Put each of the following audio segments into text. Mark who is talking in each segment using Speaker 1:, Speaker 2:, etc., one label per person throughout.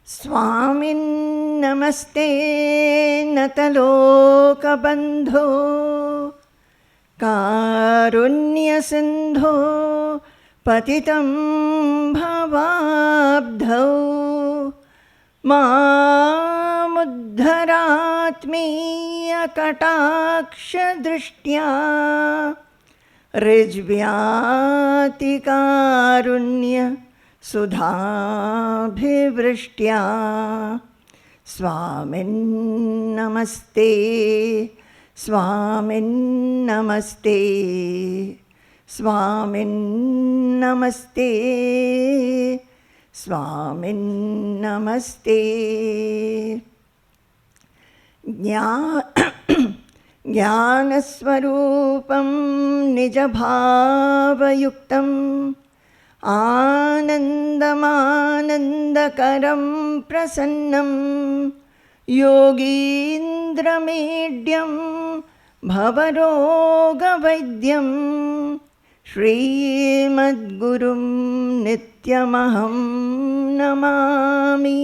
Speaker 1: स्वामिन्नमस्ते नतलोकबन्धो कारुण्यसिन्धो पतितं भवाब्धौ मामुद्धरात्मीयकटाक्षदृष्ट्या ऋज्व्यातिकारुण्य सुधाभिवृष्ट्या स्वामिन्नमस्ते स्वामिन्नमस्ते स्वामिन्नमस्ते स्वामिन्नमस्ते। ज्ञानस्वरूपं निजभावयुक्तं आनन्दमानन्दकरं प्रसन्नं योगीन्द्रमीड्यं भवरोगवैद्यं श्रीमद्गुरुं नित्यमहं नमामि।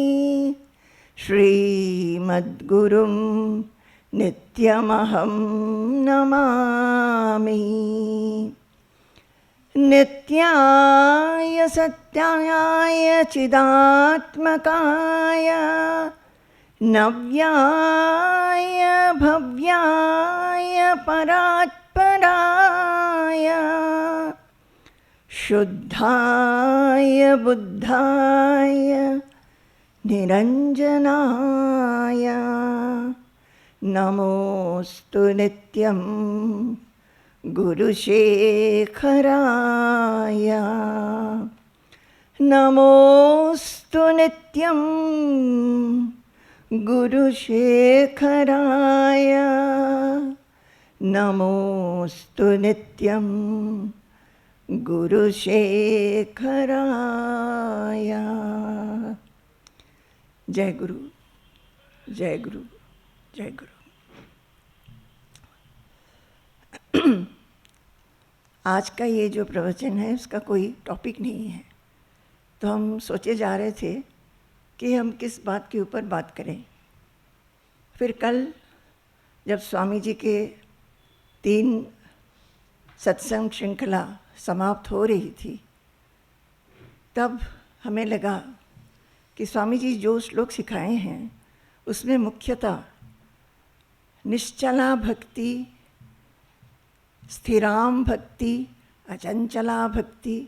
Speaker 1: श्रीमद्गुरुं नित्यमहं नमामि। नित्याय सत्याय चिदात्मकाय नव्याय भव्याय परात्पराय शुद्धाय बुद्धाय निरञ्जनाय नमोऽस्तु नित्यं गुरुशेखराय। नमोऽस्तु नित्यं गुरुशेखराय। नमोऽस्तु नित्यं गुरुशेखराय। जय गुरु, जय गुरु, जय गुरु। आज का ये जो प्रवचन है उसका कोई टॉपिक नहीं है, तो हम सोचे जा रहे थे कि हम किस बात के ऊपर बात करें। फिर कल जब स्वामी जी के 3 सत्संग श्रृंखला समाप्त हो रही थी, तब हमें लगा कि स्वामी जी जो श्लोक सिखाए हैं उसमें मुख्यतः निश्चला भक्ति, स्थिराम भक्ति, अचंचला भक्ति,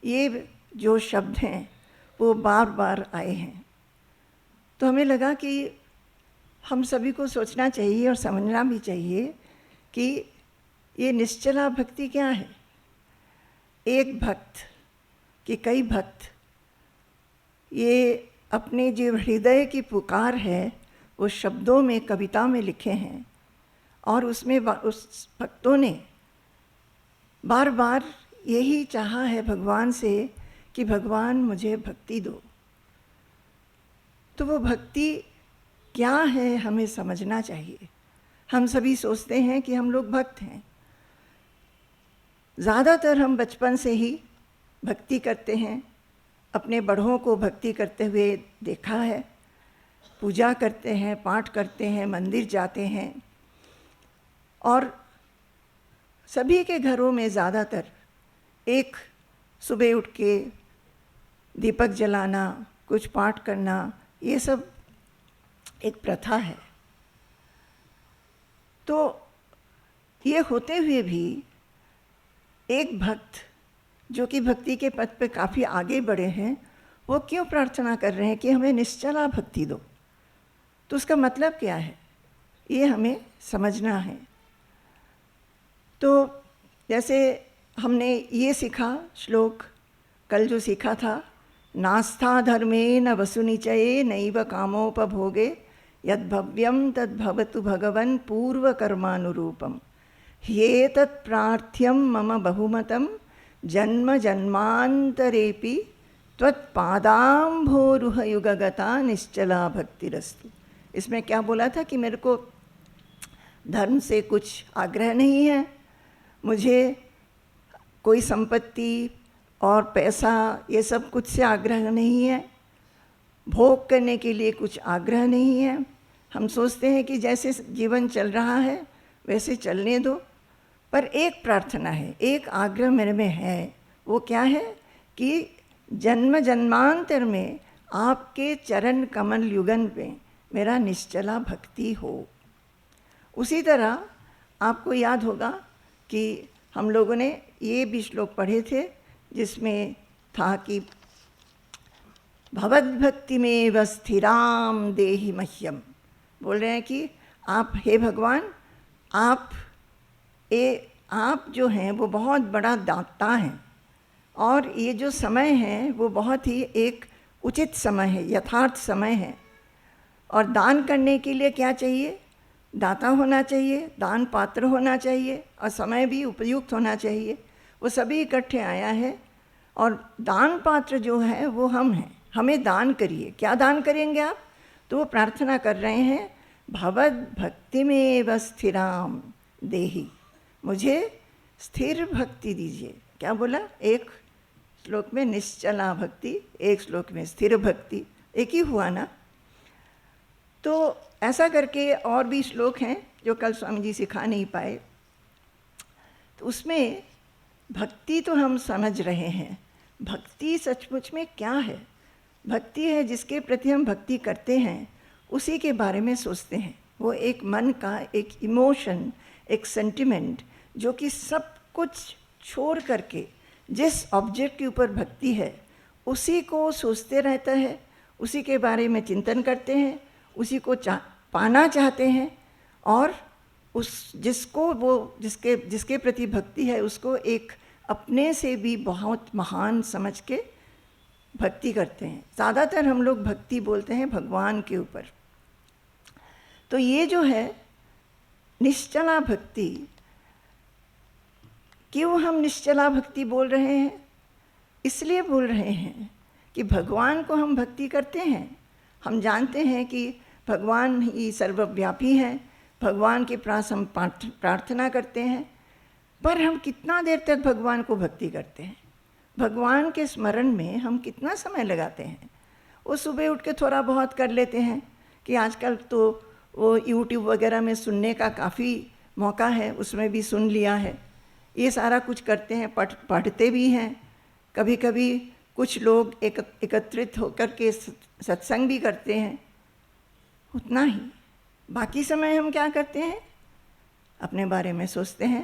Speaker 1: ये जो शब्द हैं वो बार बार आए हैं। तो हमें लगा कि हम सभी को सोचना चाहिए और समझना भी चाहिए कि ये निश्चला भक्ति क्या है। एक भक्त कि कई भक्त, ये अपने जो हृदय की पुकार है वो शब्दों में, कविता में लिखे हैं, और उसमें उस भक्तों ने बार बार यही चाहा है भगवान से कि भगवान मुझे भक्ति दो। तो वो भक्ति क्या है हमें समझना चाहिए। हम सभी सोचते हैं कि हम लोग भक्त हैं। ज़्यादातर हम बचपन से ही भक्ति करते हैं, अपने बड़ों को भक्ति करते हुए देखा है, पूजा करते हैं, पाठ करते हैं, मंदिर जाते हैं, और सभी के घरों में ज़्यादातर एक सुबह उठ के दीपक जलाना, कुछ पाठ करना, ये सब एक प्रथा है। तो ये होते हुए भी एक भक्त जो कि भक्ति के पथ पे काफ़ी आगे बढ़े हैं, वो क्यों प्रार्थना कर रहे हैं कि हमें निश्चला भक्ति दो। तो उसका मतलब क्या है, ये हमें समझना है। तो जैसे हमने ये सीखा श्लोक कल जो सीखा था, नास्था धर्मे न वसुनिचये नैव कामोपभोगे यद्भव्यं तद्भवतु भगवन् पूर्वकर्मानुरूपम् ह्येतत् प्रार्थ्यं मम बहुमतं जन्म जन्मांतरेपि त्वत्पादाम्भोरुहयुगगता निश्चला भक्तिरस्तु। इसमें क्या बोला था कि मेरे को धर्म से कुछ आग्रह नहीं है, मुझे कोई संपत्ति और पैसा ये सब कुछ से आग्रह नहीं है, भोग करने के लिए कुछ आग्रह नहीं है। हम सोचते हैं कि जैसे जीवन चल रहा है वैसे चलने दो, पर एक प्रार्थना है, एक आग्रह मेरे में है। वो क्या है कि जन्म जन्मांतर में आपके चरण कमल युगन में मेरा निश्चला भक्ति हो। उसी तरह आपको याद होगा कि हम लोगों ने ये भी श्लोक पढ़े थे जिसमें था कि भवद्भक्ति में व स्थिराम देहि मह्यम। बोल रहे हैं कि आप, हे भगवान, आप जो हैं वो बहुत बड़ा दाता हैं, और ये जो समय है वो बहुत ही एक उचित समय है, यथार्थ समय है। और दान करने के लिए क्या चाहिए? दाता होना चाहिए, दान पात्र होना चाहिए, और समय भी उपयुक्त होना चाहिए। वो सभी इकट्ठे आया है, और दान पात्र जो है वो हम हैं। हमें दान करिए। क्या दान करेंगे आप? तो वो प्रार्थना कर रहे हैं, भवद भक्ति में व स्थिराम देहि, मुझे स्थिर भक्ति दीजिए। क्या बोला? एक श्लोक में निश्चला भक्ति, एक श्लोक में स्थिर भक्ति, एक ही हुआ ना। तो ऐसा करके और भी श्लोक हैं जो कल स्वामी जी सिखा नहीं पाए। तो उसमें भक्ति तो हम समझ रहे हैं, भक्ति सचमुच में क्या है? भक्ति है जिसके प्रति हम भक्ति करते हैं उसी के बारे में सोचते हैं। वो एक मन का एक इमोशन, एक सेंटिमेंट, जो कि सब कुछ छोड़ करके जिस ऑब्जेक्ट के ऊपर भक्ति है उसी को सोचते रहता है, उसी के बारे में चिंतन करते हैं, उसी को पाना चाहते हैं, और उस जिसको वो जिसके प्रति भक्ति है उसको एक अपने से भी बहुत महान समझ के भक्ति करते हैं। ज़्यादातर हम लोग भक्ति बोलते हैं भगवान के ऊपर। तो ये जो है निश्चला भक्ति, क्यों हम निश्चला भक्ति बोल रहे हैं? इसलिए बोल रहे हैं कि भगवान को हम भक्ति करते हैं। हम जानते हैं कि भगवान ही सर्वव्यापी हैं, भगवान के पास हम प्रार्थना करते हैं, पर हम कितना देर तक भगवान को भक्ति करते हैं? भगवान के स्मरण में हम कितना समय लगाते हैं? वो सुबह उठ के थोड़ा बहुत कर लेते हैं कि आजकल तो वो यूट्यूब वगैरह में सुनने का काफ़ी मौका है, उसमें भी सुन लिया है। ये सारा कुछ करते हैं, पढ़ते भी हैं। कभी कभी कुछ लोग एकत्रित होकर के सत्संग भी करते हैं, उतना ही। बाकी समय हम क्या करते हैं? अपने बारे में सोचते हैं,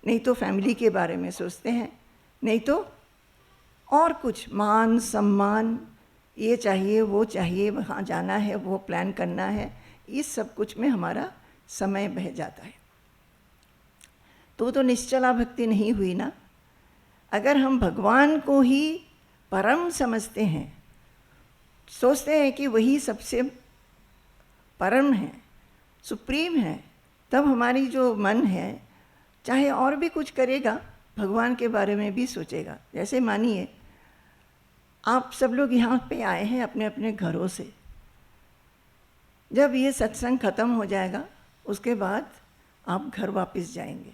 Speaker 1: नहीं तो फैमिली के बारे में सोचते हैं, नहीं तो और कुछ मान सम्मान, ये चाहिए वो चाहिए, वहाँ जाना है, वो प्लान करना है, इस सब कुछ में हमारा समय बह जाता है। तो निश्चला भक्ति नहीं हुई ना। अगर हम भगवान को ही परम समझते हैं, सोचते हैं कि वही सबसे परम है, सुप्रीम है, तब हमारी जो मन है चाहे और भी कुछ करेगा, भगवान के बारे में भी सोचेगा। जैसे मानिए आप सब लोग यहाँ पे आए हैं अपने अपने घरों से, जब ये सत्संग ख़त्म हो जाएगा उसके बाद आप घर वापस जाएंगे।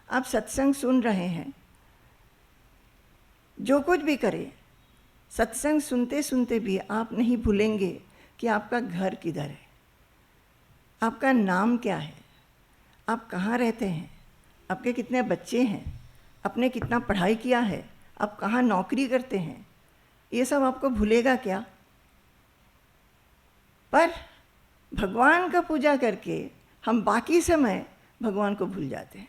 Speaker 1: आप सत्संग सुन रहे हैं, जो कुछ भी करें, सत्संग सुनते सुनते भी आप नहीं भूलेंगे कि आपका घर किधर है, आपका नाम क्या है, आप कहाँ रहते हैं, आपके कितने बच्चे हैं, आपने कितना पढ़ाई किया है, आप कहाँ नौकरी करते हैं, ये सब आपको भूलेगा क्या? पर भगवान का पूजा करके हम बाकी समय भगवान को भूल जाते हैं।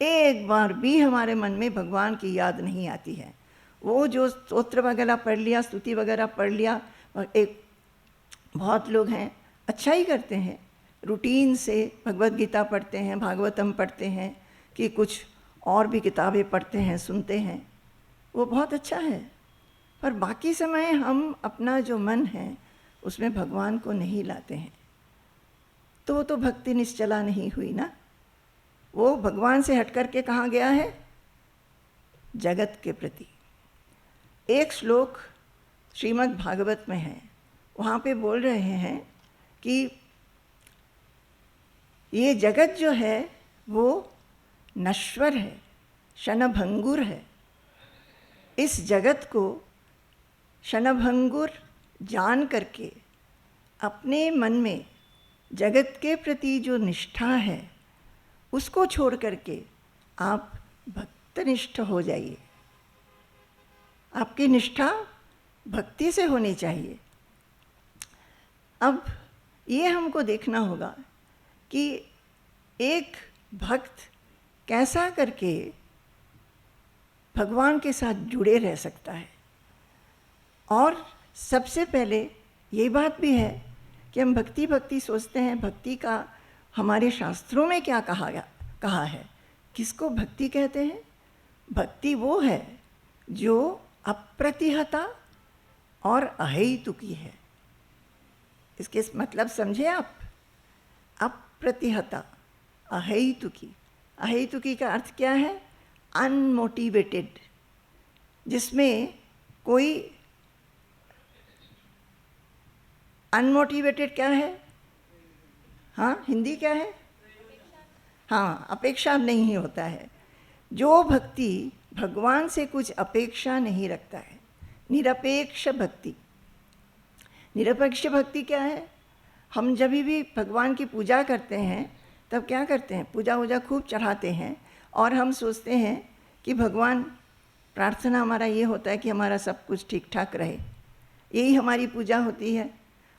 Speaker 1: एक बार भी हमारे मन में भगवान की याद नहीं आती है। वो जो स्तोत्र वगैरह पढ़ लिया, स्तुति वगैरह पढ़ लिया, एक बहुत लोग हैं अच्छा ही करते हैं, रूटीन से भगवत गीता पढ़ते हैं, भागवतम पढ़ते हैं, कि कुछ और भी किताबें पढ़ते हैं, सुनते हैं, वो बहुत अच्छा है। पर बाकी समय हम अपना जो मन है उसमें भगवान को नहीं लाते हैं, तो भक्ति निश्चला नहीं हुई ना। वो भगवान से हट कर के कहाँ गया है? जगत के प्रति। एक श्लोक श्रीमद् भागवत में है, वहाँ पे बोल रहे हैं कि ये जगत जो है वो नश्वर है, क्षणभंगुर है। इस जगत को क्षणभंगुर जान करके अपने मन में जगत के प्रति जो निष्ठा है उसको छोड़ करके आप भक्तनिष्ठ हो जाइए। आपकी निष्ठा भक्ति से होनी चाहिए। अब ये हमको देखना होगा कि एक भक्त कैसा करके भगवान के साथ जुड़े रह सकता है। और सबसे पहले ये बात भी है कि हम भक्ति भक्ति सोचते हैं, भक्ति का हमारे शास्त्रों में क्या कहा है, किसको भक्ति कहते हैं? भक्ति वो है जो अप्रतिहता और अहेतुकी है। इसके मतलब समझे आप? अप्रतिहता, अहेतुकी। अहेतुकी का अर्थ क्या है? अनमोटिवेटेड, जिसमें कोई अनमोटिवेटेड क्या है? हाँ, हिंदी क्या है? हाँ, अपेक्षा नहीं होता है। जो भक्ति भगवान से कुछ अपेक्षा नहीं रखता है, निरपेक्ष भक्ति। निरपेक्ष भक्ति क्या है? हम जब भी भगवान की पूजा करते हैं तब क्या करते हैं? पूजा वूजा खूब चढ़ाते हैं और हम सोचते हैं कि भगवान, प्रार्थना हमारा ये होता है कि हमारा सब कुछ ठीक ठाक रहे, यही हमारी पूजा होती है।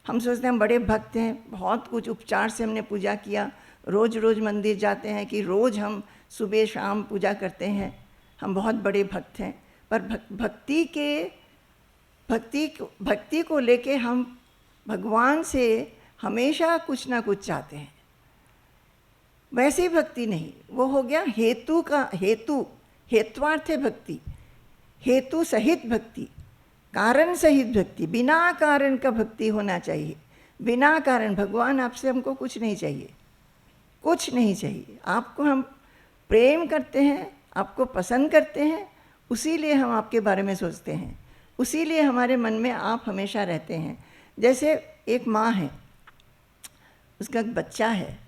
Speaker 1: हम सोचते हैं हम बड़े भक्त हैं, बहुत कुछ उपचार से हमने पूजा किया, रोज़ रोज़ मंदिर जाते हैं कि रोज़ हम सुबह शाम पूजा करते हैं, हम बहुत बड़े भक्त हैं। पर भक्ति को लेके हम भगवान से हमेशा कुछ ना कुछ चाहते हैं। वैसी भक्ति नहीं, वो हो गया हेत्वार्थ है भक्ति, हेतु सहित भक्ति, कारण सहित भक्ति। बिना कारण का भक्ति होना चाहिए। बिना कारण, भगवान आपसे हमको कुछ नहीं चाहिए, कुछ नहीं चाहिए। आपको हम प्रेम करते हैं, आपको पसंद करते हैं, उसीलिए हम आपके बारे में सोचते हैं, उसीलिए हमारे मन में आप हमेशा रहते हैं। जैसे एक माँ है, उसका बच्चा है,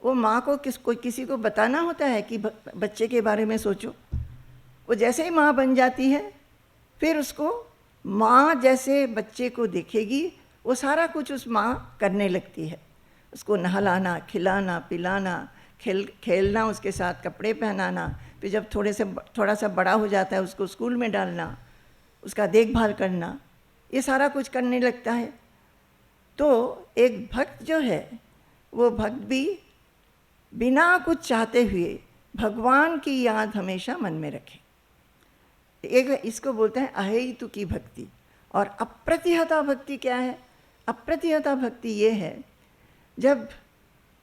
Speaker 1: वो माँ को किसी को बताना होता है कि बच्चे के बारे में सोचो। वो जैसे ही माँ बन जाती है फिर उसको माँ जैसे बच्चे को देखेगी, वो सारा कुछ उस माँ करने लगती है। उसको नहलाना, खिलाना, पिलाना, खेलना, उसके साथ कपड़े पहनाना, फिर जब थोड़ा सा बड़ा हो जाता है उसको स्कूल में डालना, उसका देखभाल करना, ये सारा कुछ करने लगता है। तो एक भक्त जो है, वो भक्त भी बिना कुछ चाहते हुए भगवान की याद हमेशा मन में रखे। एक इसको बोलते हैं अहेतुकी भक्ति। और अप्रतिहता भक्ति क्या है? अप्रतिहता भक्ति ये है जब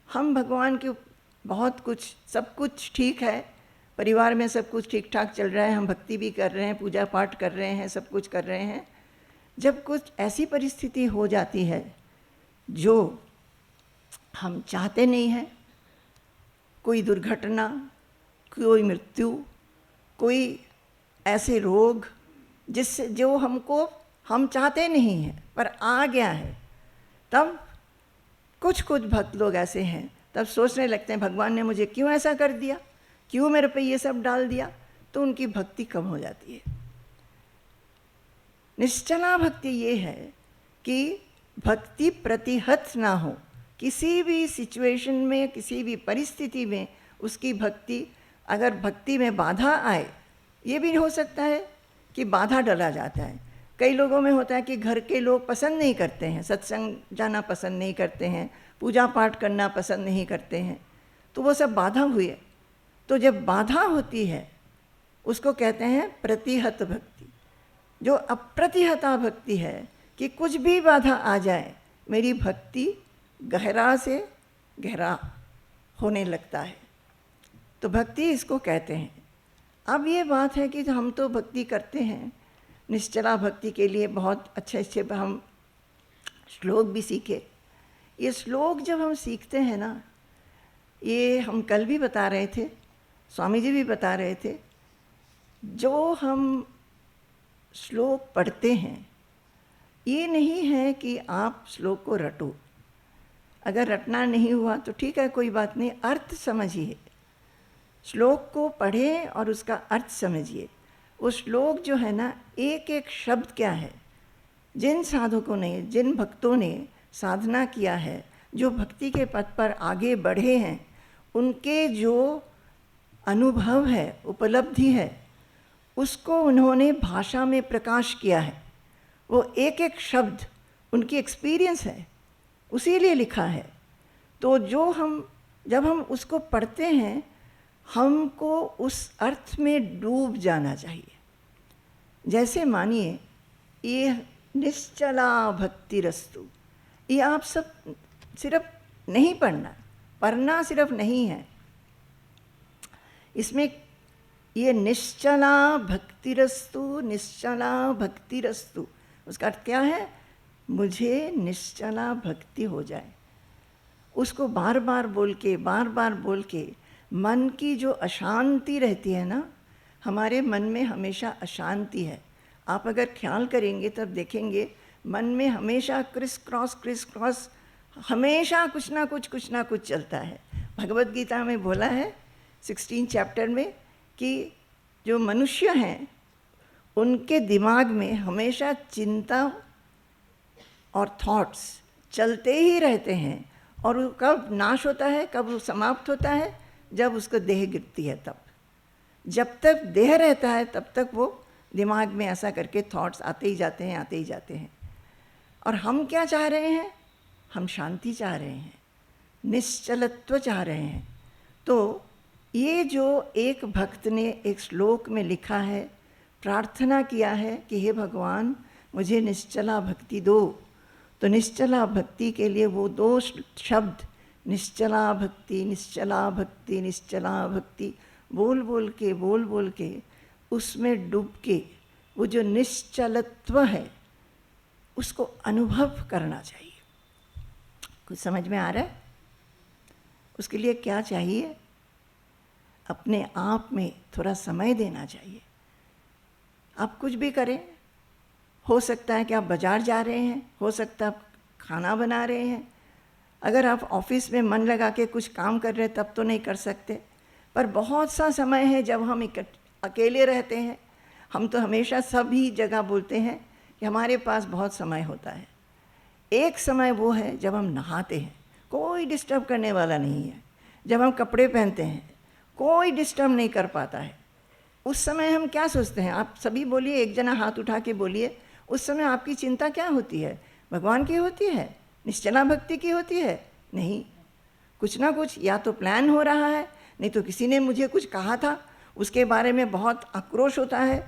Speaker 1: हम भगवान के बहुत कुछ, सब कुछ ठीक है, परिवार में सब कुछ ठीक ठाक चल रहा है, हम भक्ति भी कर रहे हैं, पूजा पाठ कर रहे हैं, सब कुछ कर रहे हैं, जब कुछ ऐसी परिस्थिति हो जाती है जो हम चाहते नहीं हैं, कोई दुर्घटना, कोई मृत्यु, कोई ऐसे रोग जिससे जो हम चाहते नहीं हैं पर आ गया है, तब कुछ भक्त लोग ऐसे हैं, तब सोचने लगते हैं भगवान ने मुझे क्यों ऐसा कर दिया, क्यों मेरे पे ये सब डाल दिया। तो उनकी भक्ति कम हो जाती है। निश्चला भक्ति ये है कि भक्ति प्रतिहत ना हो, किसी भी सिचुएशन में, किसी भी परिस्थिति में उसकी भक्ति, अगर भक्ति में बाधा आए, ये भी हो सकता है कि बाधा डाला जाता है। कई लोगों में होता है कि घर के लोग पसंद नहीं करते हैं, सत्संग जाना पसंद नहीं करते हैं, पूजा पाठ करना पसंद नहीं करते हैं, तो वो सब बाधा हुई। तो जब बाधा होती है उसको कहते हैं प्रतिहत भक्ति। जो अप्रतिहता भक्ति है कि कुछ भी बाधा आ जाए, मेरी भक्ति गहरा से गहरा होने लगता है, तो भक्ति इसको कहते हैं। अब ये बात है कि हम तो भक्ति करते हैं, निश्चला भक्ति के लिए बहुत अच्छे हम श्लोक भी सीखे। ये श्लोक जब हम सीखते हैं ना, ये हम कल भी बता रहे थे, स्वामी जी भी बता रहे थे, जो हम श्लोक पढ़ते हैं, ये नहीं है कि आप श्लोक को रटो। अगर रटना नहीं हुआ तो ठीक है, कोई बात नहीं, अर्थ समझिए। श्लोक को पढ़ें और उसका अर्थ समझिए। वो श्लोक जो है ना, एक एक शब्द क्या है, जिन साधकों ने, जिन भक्तों ने साधना किया है, जो भक्ति के पथ पर आगे बढ़े हैं, उनके जो अनुभव है, उपलब्धि है, उसको उन्होंने भाषा में प्रकाश किया है। वो एक एक शब्द उनकी एक्सपीरियंस है, उसी लिए लिखा है। तो जब हम उसको पढ़ते हैं, हमको उस अर्थ में डूब जाना चाहिए। जैसे मानिए, ये निश्चला भक्तिरस्तु, ये आप सब सिर्फ नहीं पढ़ना सिर्फ नहीं है। इसमें ये निश्चला भक्तिरस्तु, निश्चला भक्तिरस्तु, उसका अर्थ क्या है? मुझे निश्चला भक्ति हो जाए। उसको बार बार बोल के मन की जो अशांति रहती है ना, हमारे मन में हमेशा अशांति है। आप अगर ख्याल करेंगे तब देखेंगे मन में हमेशा क्रिस क्रॉस हमेशा कुछ ना कुछ चलता है। भगवत गीता में बोला है 16 चैप्टर में कि जो मनुष्य हैं उनके दिमाग में हमेशा चिंता और थॉट्स चलते ही रहते हैं, और वो कब नाश होता है, कब वो समाप्त होता है? जब उसको देह गिरती है तब। जब तक देह रहता है तब तक वो दिमाग में ऐसा करके थॉट्स आते ही जाते हैं। और हम क्या चाह रहे हैं? हम शांति चाह रहे हैं, निश्चलत्व चाह रहे हैं। तो ये जो एक भक्त ने एक श्लोक में लिखा है, प्रार्थना किया है कि हे भगवान मुझे निश्चला भक्ति दो, तो निश्चला भक्ति के लिए वो 2 शब्द निश्चला भक्ति बोल के उसमें डूब के वो जो निश्चलत्व है उसको अनुभव करना चाहिए। कुछ समझ में आ रहा है? उसके लिए क्या चाहिए? अपने आप में थोड़ा समय देना चाहिए। आप कुछ भी करें, हो सकता है कि आप बाज़ार जा रहे हैं, हो सकता है आप खाना बना रहे हैं। अगर आप ऑफिस में मन लगा के कुछ काम कर रहे हैं तब तो नहीं कर सकते, पर बहुत सा समय है जब हम अकेले रहते हैं। हम तो हमेशा सभी जगह बोलते हैं कि हमारे पास बहुत समय होता है। एक समय वो है जब हम नहाते हैं, कोई डिस्टर्ब करने वाला नहीं है। जब हम कपड़े पहनते हैं, कोई डिस्टर्ब नहीं कर पाता है। उस समय हम क्या सोचते हैं? आप सभी बोलिए, एक जना हाथ उठा के बोलिए, उस समय आपकी चिंता क्या होती है? भगवान की होती है? निश्चला भक्ति की होती है? नहीं, कुछ ना कुछ या तो प्लान हो रहा है, नहीं तो किसी ने मुझे कुछ कहा था उसके बारे में बहुत आक्रोश होता है,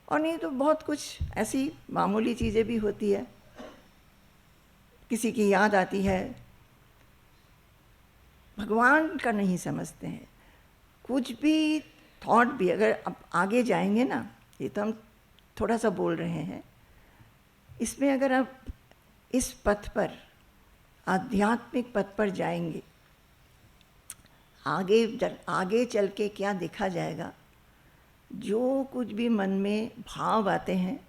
Speaker 1: और नहीं तो बहुत कुछ ऐसी मामूली चीज़ें भी होती है। किसी की याद आती है, भगवान का नहीं समझते हैं। कुछ भी थॉट भी अगर अब आगे जाएंगे ना, ये तो हम थोड़ा सा बोल रहे हैं, इसमें अगर आप इस पथ पर, आध्यात्मिक पथ पर जाएंगे, आगे चल के क्या देखा जाएगा? जो कुछ भी मन में भाव आते हैं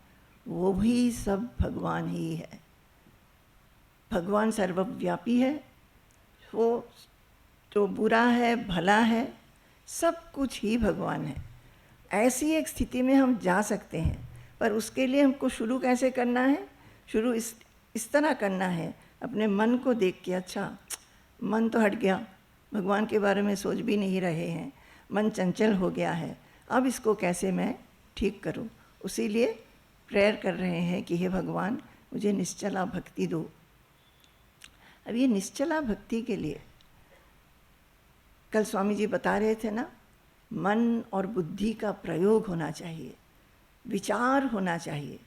Speaker 1: वो भी सब भगवान ही है। भगवान सर्वव्यापी है। वो जो बुरा है, भला है, सब कुछ ही भगवान है। ऐसी एक स्थिति में हम जा सकते हैं, पर उसके लिए हमको शुरू कैसे करना है? शुरू इस तरह करना है, अपने मन को देख के, अच्छा मन तो हट गया, भगवान के बारे में सोच भी नहीं रहे हैं, मन चंचल हो गया है, अब इसको कैसे मैं ठीक करूं? उसी लिए प्रेयर कर रहे हैं कि हे भगवान मुझे निश्चला भक्ति दो। अब ये निश्चला भक्ति के लिए कल स्वामी जी बता रहे थे ना, मन और बुद्धि का प्रयोग होना चाहिए, विचार होना चाहिए।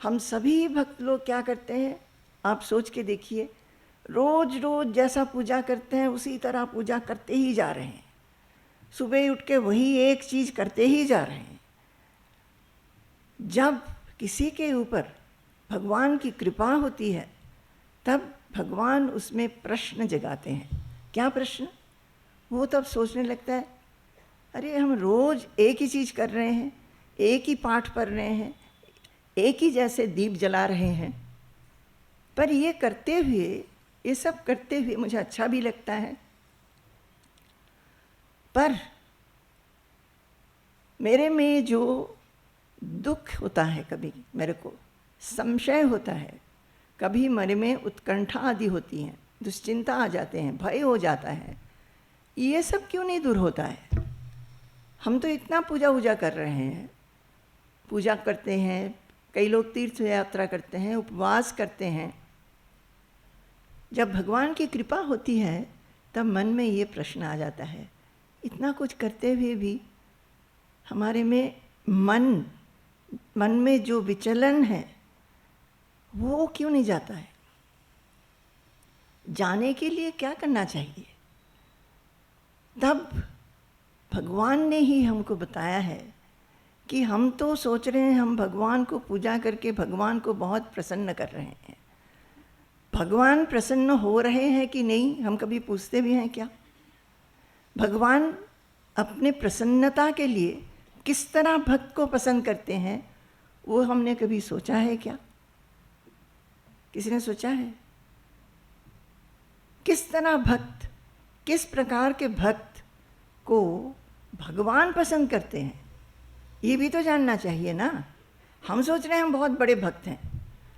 Speaker 1: हम सभी भक्त लोग क्या करते हैं, आप सोच के देखिए, रोज रोज जैसा पूजा करते हैं उसी तरह पूजा करते ही जा रहे हैं। सुबह उठ के वही एक चीज़ करते ही जा रहे हैं। जब किसी के ऊपर भगवान की कृपा होती है तब भगवान उसमें प्रश्न जगाते हैं। क्या प्रश्न? वो तब सोचने लगता है, अरे हम रोज़ एक ही चीज़ कर रहे हैं, एक ही पाठ पढ़ रहे हैं, एक ही जैसे दीप जला रहे हैं, पर ये करते हुए, ये सब करते हुए मुझे अच्छा भी लगता है, पर मेरे में जो दुख होता है कभी मेरे को, संशय होता है, कभी मन में उत्कंठा आदि होती हैं, दुश्चिंता आ जाते हैं, भय हो जाता है, ये सब क्यों नहीं दूर होता है? हम तो इतना पूजा वूजा कर रहे हैं, पूजा करते हैं, कई लोग तीर्थ यात्रा करते हैं, उपवास करते हैं। जब भगवान की कृपा होती है तब मन में ये प्रश्न आ जाता है, इतना कुछ करते हुए भी हमारे में मन में जो विचलन है वो क्यों नहीं जाता है? जाने के लिए क्या करना चाहिए? तब भगवान ने ही हमको बताया है कि हम तो सोच रहे हैं हम भगवान को पूजा करके भगवान को बहुत प्रसन्न कर रहे हैं। भगवान प्रसन्न हो रहे हैं कि नहीं, हम कभी पूछते भी हैं क्या? भगवान अपने प्रसन्नता के लिए किस तरह भक्त को पसंद करते हैं, वो हमने कभी सोचा है क्या? किसी ने सोचा है? किस तरह भक्त, किस प्रकार के भक्त को भगवान पसंद करते हैं, ये भी तो जानना चाहिए ना। हम सोच रहे हैं हम बहुत बड़े भक्त हैं,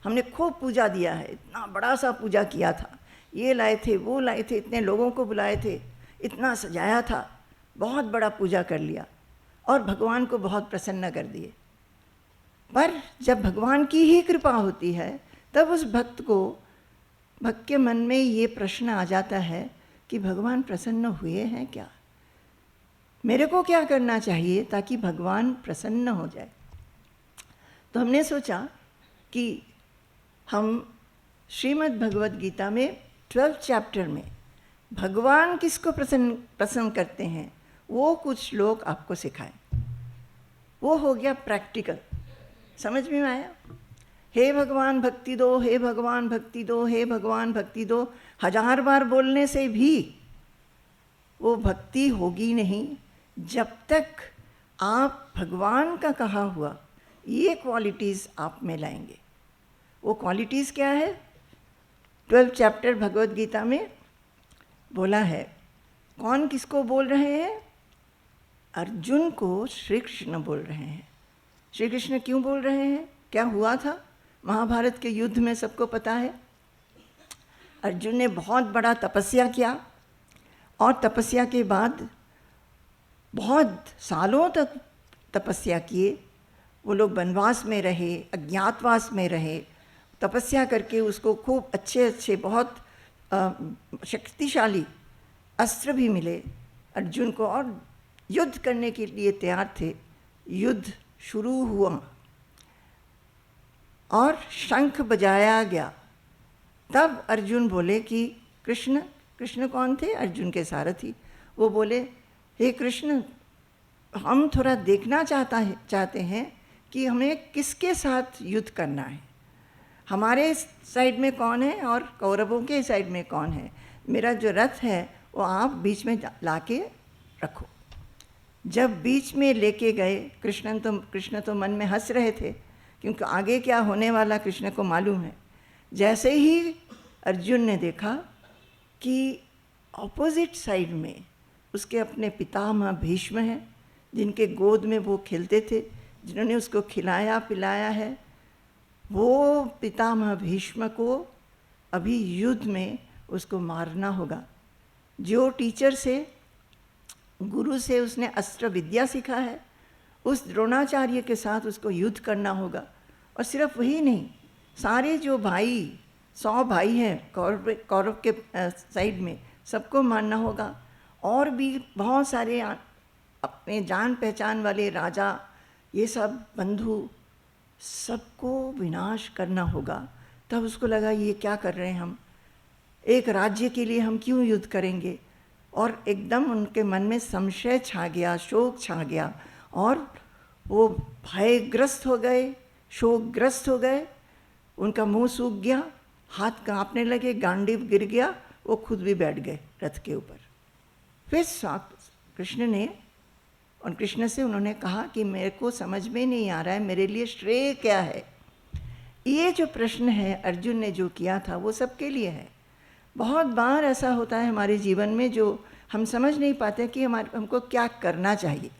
Speaker 1: हमने खूब पूजा दिया है, इतना बड़ा सा पूजा किया था, ये लाए थे, वो लाए थे, इतने लोगों को बुलाए थे, इतना सजाया था, बहुत बड़ा पूजा कर लिया और भगवान को बहुत प्रसन्न कर दिए। पर जब भगवान की ही कृपा होती है तब उस भक्त के मन में ये प्रश्न आ जाता है कि भगवान प्रसन्न हुए हैं क्या? मेरे को क्या करना चाहिए ताकि भगवान प्रसन्न हो जाए? तो हमने सोचा कि हम श्रीमद् भगवद गीता में 12th चैप्टर में भगवान किसको पसंद करते हैं वो कुछ लोग आपको सिखाएं। वो हो गया प्रैक्टिकल, समझ में आया? हे भगवान भक्ति दो, हे भगवान भक्ति दो, हे भगवान भक्ति दो, 1000 बार बोलने से भी वो भक्ति होगी नहीं जब तक आप भगवान का कहा हुआ ये क्वालिटीज़ आप में लाएंगे। वो क्वालिटीज़ क्या है? 12th चैप्टर भगवद गीता में बोला है। कौन किसको बोल रहे हैं? अर्जुन को श्री कृष्ण बोल रहे हैं। श्री कृष्ण क्यों बोल रहे हैं? क्या हुआ था महाभारत के युद्ध में? सबको पता है। अर्जुन ने बहुत बड़ा तपस्या किया और तपस्या के बाद बहुत सालों तक तपस्या किए। वो लोग वनवास में रहे, अज्ञातवास में रहे, तपस्या करके उसको खूब अच्छे अच्छे बहुत शक्तिशाली अस्त्र भी मिले अर्जुन को और युद्ध करने के लिए तैयार थे। युद्ध शुरू हुआ और शंख बजाया गया। तब अर्जुन बोले कि कृष्ण कौन थे? अर्जुन के सारथी। वो बोले, हे कृष्ण, हम थोड़ा देखना चाहते हैं कि हमें किसके साथ युद्ध करना है, हमारे साइड में कौन है और कौरवों के साइड में कौन है। मेरा जो रथ है वो आप बीच में लाके रखो। जब बीच में लेके गए, कृष्ण तो मन में हंस रहे थे क्योंकि आगे क्या होने वाला कृष्ण को मालूम है। जैसे ही अर्जुन ने देखा कि ऑपोजिट साइड में उसके अपने पितामह भीष्म हैं, जिनके गोद में वो खेलते थे, जिन्होंने उसको खिलाया पिलाया है, वो पितामह भीष्म को अभी युद्ध में उसको मारना होगा। जो टीचर से, गुरु से उसने अस्त्र विद्या सीखा है, उस द्रोणाचार्य के साथ उसको युद्ध करना होगा। और सिर्फ वही नहीं, सारे जो 100 भाई हैं कौरव के साइड में, सबको मारना होगा। और भी बहुत सारे अपने जान पहचान वाले राजा, ये सब बंधु, सबको विनाश करना होगा। तब उसको लगा ये क्या कर रहे हैं हम, एक राज्य के लिए हम क्यों युद्ध करेंगे। और एकदम उनके मन में संशय छा गया, शोक छा गया और वो भयग्रस्त हो गए, शोकग्रस्त हो गए। उनका मुंह सूख गया, हाथ कांपने लगे, गांडीव गिर गया, वो खुद भी बैठ गए रथ के ऊपर। फिर कृष्ण ने, और कृष्ण से उन्होंने कहा कि मेरे को समझ में नहीं आ रहा है, मेरे लिए श्रेय क्या है। ये जो प्रश्न है अर्जुन ने जो किया था वो सबके लिए है। बहुत बार ऐसा होता है हमारे जीवन में जो हम समझ नहीं पाते कि हमको क्या करना चाहिए,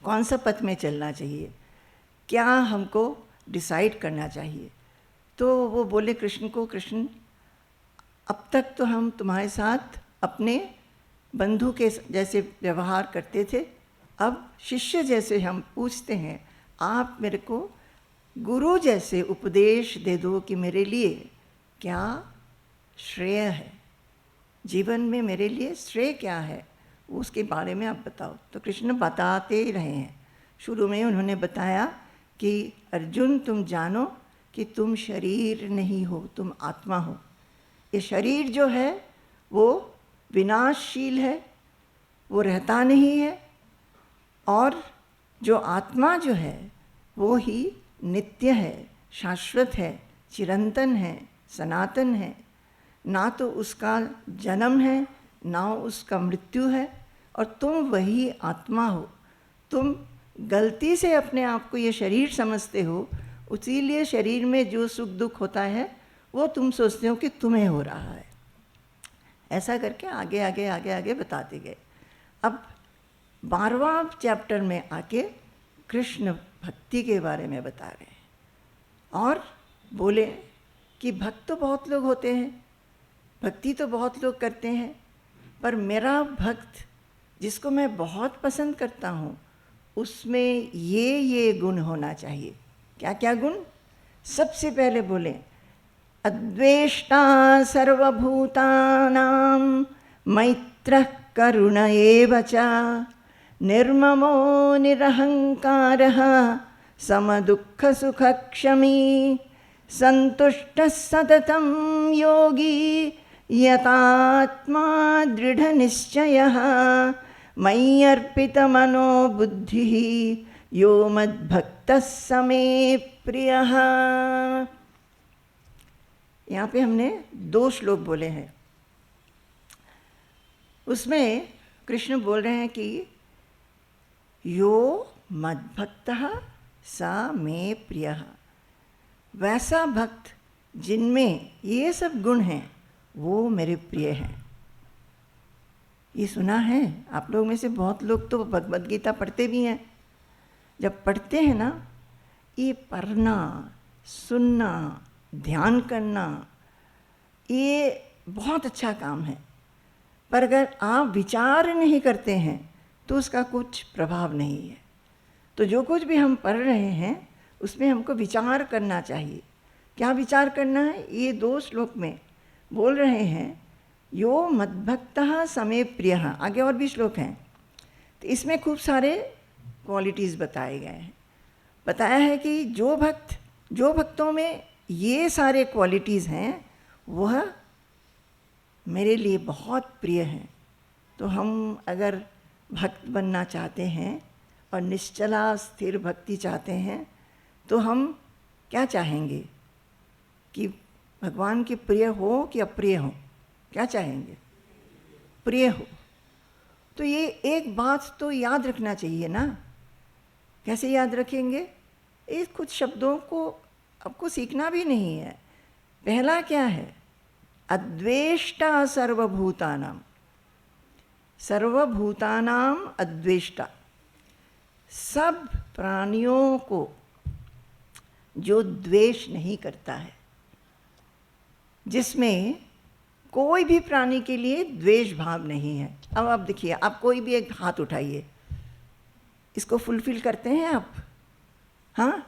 Speaker 1: कौन सा पथ में चलना चाहिए। क्या हमको डिसाइड करना चाहिए। तो वो बोले कृष्ण को, कृष्ण अब तक तो हम तुम्हारे साथ अपने बंधु के जैसे व्यवहार करते थे, अब शिष्य जैसे हम पूछते हैं, आप मेरे को गुरु जैसे उपदेश दे दो कि मेरे लिए क्या श्रेय है, जीवन में मेरे लिए श्रेय क्या है, उसके बारे में आप बताओ। तो कृष्ण बताते ही रहे हैं। शुरू में उन्होंने बताया कि अर्जुन तुम जानो कि तुम शरीर नहीं हो, तुम आत्मा हो। ये शरीर जो है वो विनाशशील है, वो रहता नहीं है, और जो आत्मा जो है वो ही नित्य है, शाश्वत है, चिरंतन है, सनातन है। ना तो उसका जन्म है, ना उसका मृत्यु है, और तुम वही आत्मा हो। तुम गलती से अपने आप को ये शरीर समझते हो, इसीलिए शरीर में जो सुख दुख होता है वो तुम सोचते हो कि तुम्हें हो रहा है। ऐसा करके आगे आगे आगे आगे बताते गए। अब 12वां चैप्टर में आके कृष्ण भक्ति के बारे में बता रहे हैं और बोले कि भक्त तो बहुत लोग होते हैं, भक्ति तो बहुत लोग करते हैं, पर मेरा भक्त जिसको मैं बहुत पसंद करता हूँ उसमें ये गुण होना चाहिए। क्या क्या गुण? सबसे पहले बोले अद्वेष्टा सर्वभूतानां मैत्रः करुण एव च निर्ममो निरहंकारः समदुःखसुखक्षमी संतुष्टः सततं योगी यतात्मा दृढनिश्चयः मयि अर्पितमनो बुद्धिः यो मद्भक्तः स मे प्रियः। यहाँ पे हमने 2 श्लोक बोले हैं। उसमें कृष्ण बोल रहे हैं कि यो मद्भक्तः स मे प्रियः, वैसा भक्त जिनमें ये सब गुण हैं वो मेरे प्रिय हैं। ये सुना है आप लोग में से बहुत लोग तो भगवद गीता पढ़ते भी हैं। जब पढ़ते हैं ना, ये पढ़ना, सुनना, ध्यान करना ये बहुत अच्छा काम है, पर अगर आप विचार नहीं करते हैं तो उसका कुछ प्रभाव नहीं है। तो जो कुछ भी हम पढ़ रहे हैं उसमें हमको विचार करना चाहिए। क्या विचार करना है? ये 2 श्लोक में बोल रहे हैं यो मद्भक्तः स मे प्रियः। आगे और भी श्लोक हैं, तो इसमें खूब सारे क्वालिटीज़ बताए गए हैं। बताया है कि जो भक्तों में ये सारे क्वालिटीज़ हैं वह मेरे लिए बहुत प्रिय हैं। तो हम अगर भक्त बनना चाहते हैं और निश्चला स्थिर भक्ति चाहते हैं तो हम क्या चाहेंगे कि भगवान के प्रिय हो कि अप्रिय हो? क्या चाहेंगे? प्रिय हो। तो ये एक बात तो याद रखना चाहिए ना। कैसे याद रखेंगे? इस कुछ शब्दों को आपको सीखना भी नहीं है। पहला क्या है? अद्वेष्टा सर्वभूतानां, सर्वभूतानां अद्वेष्टा, सब प्राणियों को जो द्वेष नहीं करता है, जिसमें कोई भी प्राणी के लिए द्वेष भाव नहीं है। अब आप देखिए, आप कोई भी एक हाथ उठाइए, इसको फुलफिल करते हैं आप? हाँ,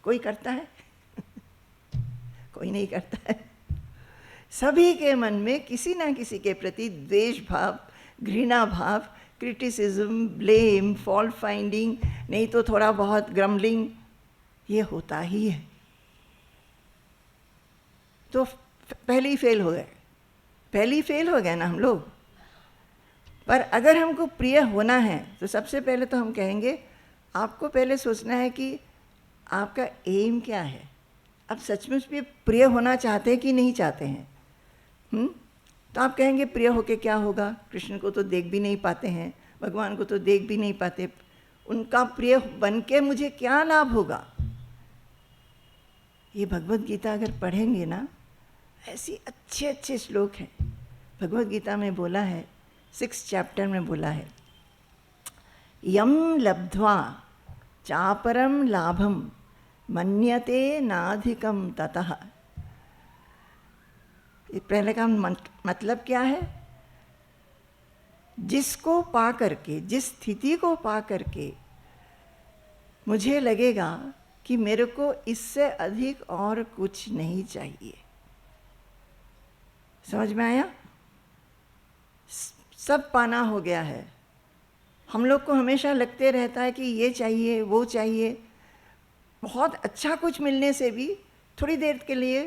Speaker 1: कोई करता है? कोई नहीं करता है। सभी के मन में किसी ना किसी के प्रति द्वेष भाव, घृणा भाव, क्रिटिसिज्म, ब्लेम, फॉल्ट फाइंडिंग, नहीं तो थोड़ा बहुत ग्रम्बलिंग, ये होता ही है। तो पहले ही फेल हो गए ना हम लोग। पर अगर हमको प्रिय होना है तो सबसे पहले तो हम कहेंगे आपको पहले सोचना है कि आपका एम क्या है। आप सचमुच भी प्रिय होना चाहते हैं कि नहीं चाहते हैं? तो आप कहेंगे प्रिय होके क्या होगा? कृष्ण को तो देख भी नहीं पाते हैं, भगवान को तो देख भी नहीं पाते, उनका प्रिय बन के मुझे क्या लाभ होगा? ये भगवद गीता अगर पढ़ेंगे ना, ऐसी अच्छे अच्छे श्लोक हैं। भगवद गीता में बोला है, 6 चैप्टर में बोला है, यम लब्ध्वा चापरम लाभम मन्यते नाधिकम ततः। पहले का मतलब क्या है? जिसको पा करके, जिस स्थिति को पा करके मुझे लगेगा कि मेरे को इससे अधिक और कुछ नहीं चाहिए। समझ में आया? सब पाना हो गया है। हम लोग को हमेशा लगते रहता है कि ये चाहिए, वो चाहिए। बहुत अच्छा कुछ मिलने से भी थोड़ी देर के लिए,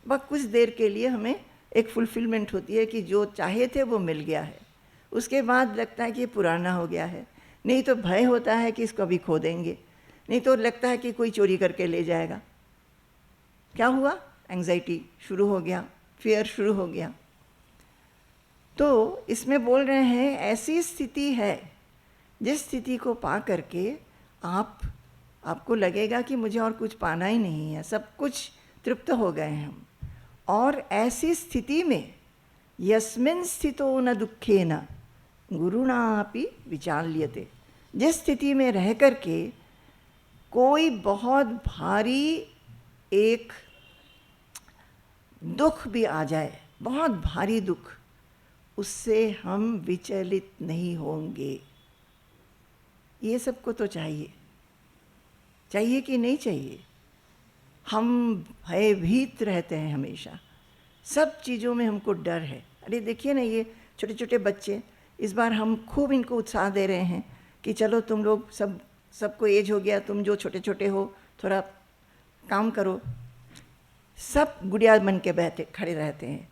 Speaker 1: बस कुछ देर के लिए हमें एक फुलफिलमेंट होती है कि जो चाहे थे वो मिल गया है। उसके बाद लगता है कि ये पुराना हो गया है। नहीं तो भय होता है कि इसको अभी खो देंगे, नहीं तो लगता है कि कोई चोरी करके ले जाएगा। क्या हुआ? एंग्जाइटी शुरू हो गया, फियर शुरू हो गया। तो इसमें बोल रहे हैं ऐसी स्थिति है जिस स्थिति को पा करके आपको लगेगा कि मुझे और कुछ पाना ही नहीं है, सब कुछ तृप्त हो गए हैं हम। और ऐसी स्थिति में यस्मिन् स्थितो न दुःखेन गुरुणापि विचाल्यते, जिस स्थिति में रह करके कोई बहुत भारी एक दुख भी आ जाए, बहुत भारी दुख, उससे हम विचलित नहीं होंगे। ये सबको तो चाहिए कि नहीं चाहिए? हम भयभीत रहते हैं हमेशा, सब चीज़ों में हमको डर है। अरे देखिए ना, ये छोटे छोटे बच्चे, इस बार हम खूब इनको उत्साह दे रहे हैं कि चलो तुम लोग सबको एज हो गया, तुम जो छोटे छोटे हो थोड़ा काम करो। सब गुड़िया बन के बैठे खड़े रहते हैं,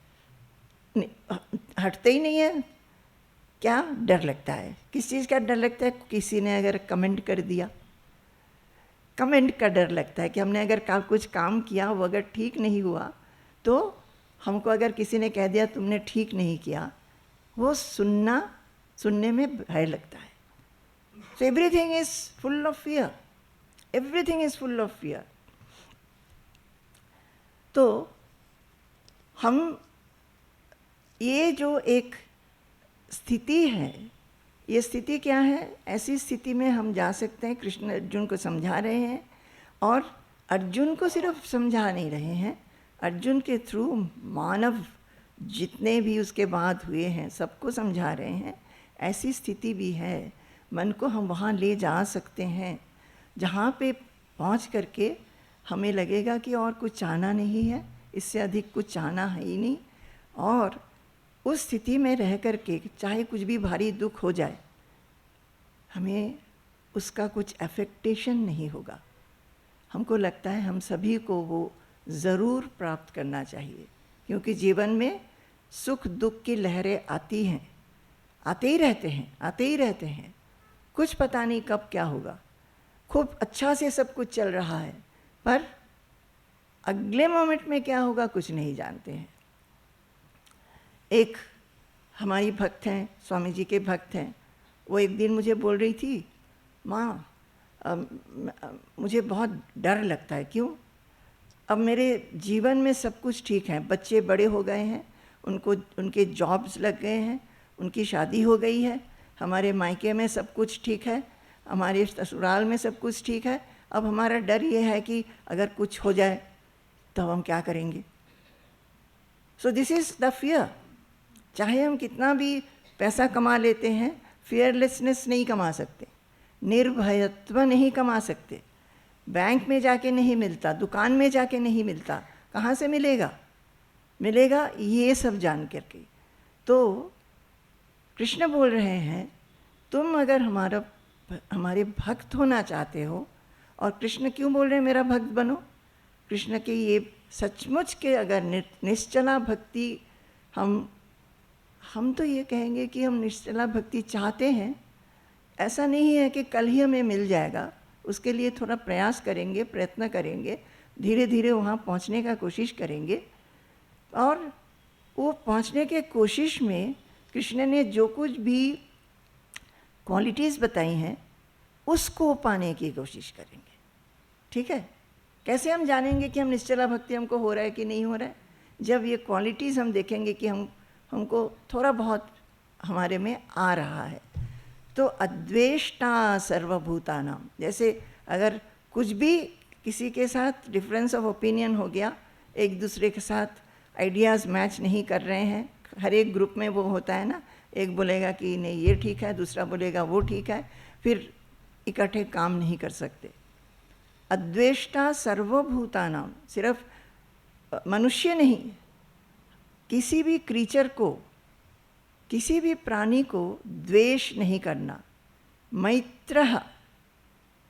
Speaker 1: हटते ही नहीं है। क्या डर लगता है? किस चीज़ का डर लगता है? किसी ने अगर कमेंट कर दिया, कमेंट का डर लगता है कि हमने अगर कुछ काम किया, वो अगर ठीक नहीं हुआ तो हमको अगर किसी ने कह दिया तुमने ठीक नहीं किया, वो सुनने में भय लगता है। So everything is full of fear. Everything is full of fear. तो हम ये जो एक स्थिति है, ये स्थिति क्या है? ऐसी स्थिति में हम जा सकते हैं। कृष्ण अर्जुन को समझा रहे हैं, और अर्जुन को सिर्फ समझा नहीं रहे हैं, अर्जुन के थ्रू मानव जितने भी उसके बाद हुए हैं सबको समझा रहे हैं। ऐसी स्थिति भी है, मन को हम वहाँ ले जा सकते हैं जहाँ पे पहुँच करके हमें लगेगा कि और कुछ चाहना नहीं है, इससे अधिक कुछ चाहना है ही नहीं। और उस स्थिति में रह करके चाहे कुछ भी भारी दुख हो जाए, हमें उसका कुछ अफेक्टेशन नहीं होगा। हमको लगता है हम सभी को वो ज़रूर प्राप्त करना चाहिए, क्योंकि जीवन में सुख दुख की लहरें आती हैं, आते ही रहते हैं। कुछ पता नहीं कब क्या होगा। खूब अच्छा से सब कुछ चल रहा है, पर अगले मोमेंट में क्या होगा कुछ नहीं जानते हैं। एक हमारी भक्त हैं, स्वामी जी के भक्त हैं, वो एक दिन मुझे बोल रही थी, माँ मुझे बहुत डर लगता है। क्यों? अब मेरे जीवन में सब कुछ ठीक है, बच्चे बड़े हो गए हैं, उनके जॉब्स लग गए हैं, उनकी शादी हो गई है, हमारे मायके में सब कुछ ठीक है, हमारे ससुराल में सब कुछ ठीक है। अब हमारा डर ये है कि अगर कुछ हो जाए तो हम क्या करेंगे। So this is the fear. चाहे हम कितना भी पैसा कमा लेते हैं, फियरलेसनेस नहीं कमा सकते, निर्भयत्व नहीं कमा सकते। बैंक में जाके नहीं मिलता, दुकान में जाके नहीं मिलता, कहाँ से मिलेगा ये सब जान करके। तो कृष्ण बोल रहे हैं, तुम अगर हमारे भक्त होना चाहते हो, और कृष्ण क्यों बोल रहे हैं मेरा भक्त बनो? कृष्ण के ये सचमुच के अगर निश्चला भक्ति हम तो ये कहेंगे कि हम निश्चला भक्ति चाहते हैं। ऐसा नहीं है कि कल ही हमें मिल जाएगा, उसके लिए थोड़ा प्रयास करेंगे, प्रयत्न करेंगे, धीरे धीरे वहाँ पहुँचने का कोशिश करेंगे। और वो पहुँचने के कोशिश में कृष्ण ने जो कुछ भी क्वालिटीज़ बताई हैं उसको पाने की कोशिश करेंगे। ठीक है? कैसे हम जानेंगे कि हम निश्चला भक्ति हमको हो रहा है कि नहीं हो रहा है? जब ये क्वालिटीज़ हम देखेंगे कि हमको थोड़ा बहुत हमारे में आ रहा है। तो अद्वेष्टा सर्वभूतानां, जैसे अगर कुछ भी किसी के साथ डिफरेंस ऑफ ओपिनियन हो गया, एक दूसरे के साथ आइडियाज़ मैच नहीं कर रहे हैं, हर एक ग्रुप में वो होता है ना, एक बोलेगा कि नहीं ये ठीक है, दूसरा बोलेगा वो ठीक है, फिर इकट्ठे काम नहीं कर सकते। अद्वेष्टा सर्वभूतानां, सिर्फ मनुष्य नहीं, किसी भी क्रीचर को, किसी भी प्राणी को द्वेष नहीं करना। मैत्रः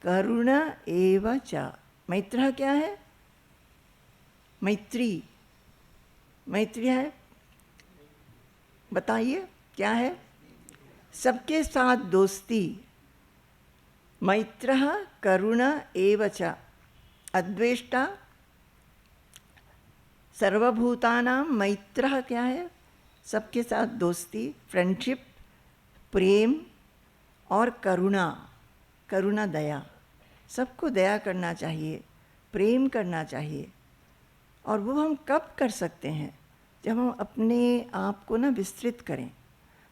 Speaker 1: करुण एव च। मैत्रः क्या है? मैत्री, मैत्री है, बताइए क्या है? सबके साथ दोस्ती। मैत्रः करुण एव च। अद्वेष्टा सर्वभूतानां मैत्रः क्या है? सबके साथ दोस्ती, फ्रेंडशिप, प्रेम और करुणा, करुणा दया, सबको दया करना चाहिए, प्रेम करना चाहिए। और वो हम कब कर सकते हैं? जब हम अपने आप को ना विस्तृत करें।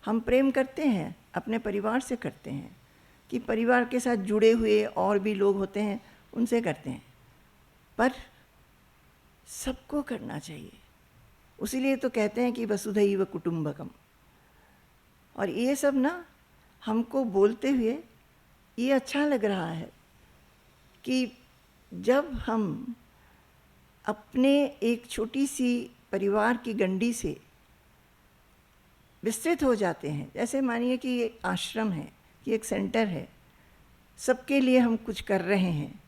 Speaker 1: हम प्रेम करते हैं अपने परिवार से करते हैं, कि परिवार के साथ जुड़े हुए और भी लोग होते हैं उनसे करते हैं, पर सबको करना चाहिए। उसीलिए तो कहते हैं कि वसुधैव कुटुंबकम। और ये सब ना हमको बोलते हुए ये अच्छा लग रहा है कि जब हम अपने एक छोटी सी परिवार की गंडी से विस्तृत हो जाते हैं, जैसे मानिए कि ये आश्रम है, कि एक सेंटर है, सबके लिए हम कुछ कर रहे हैं,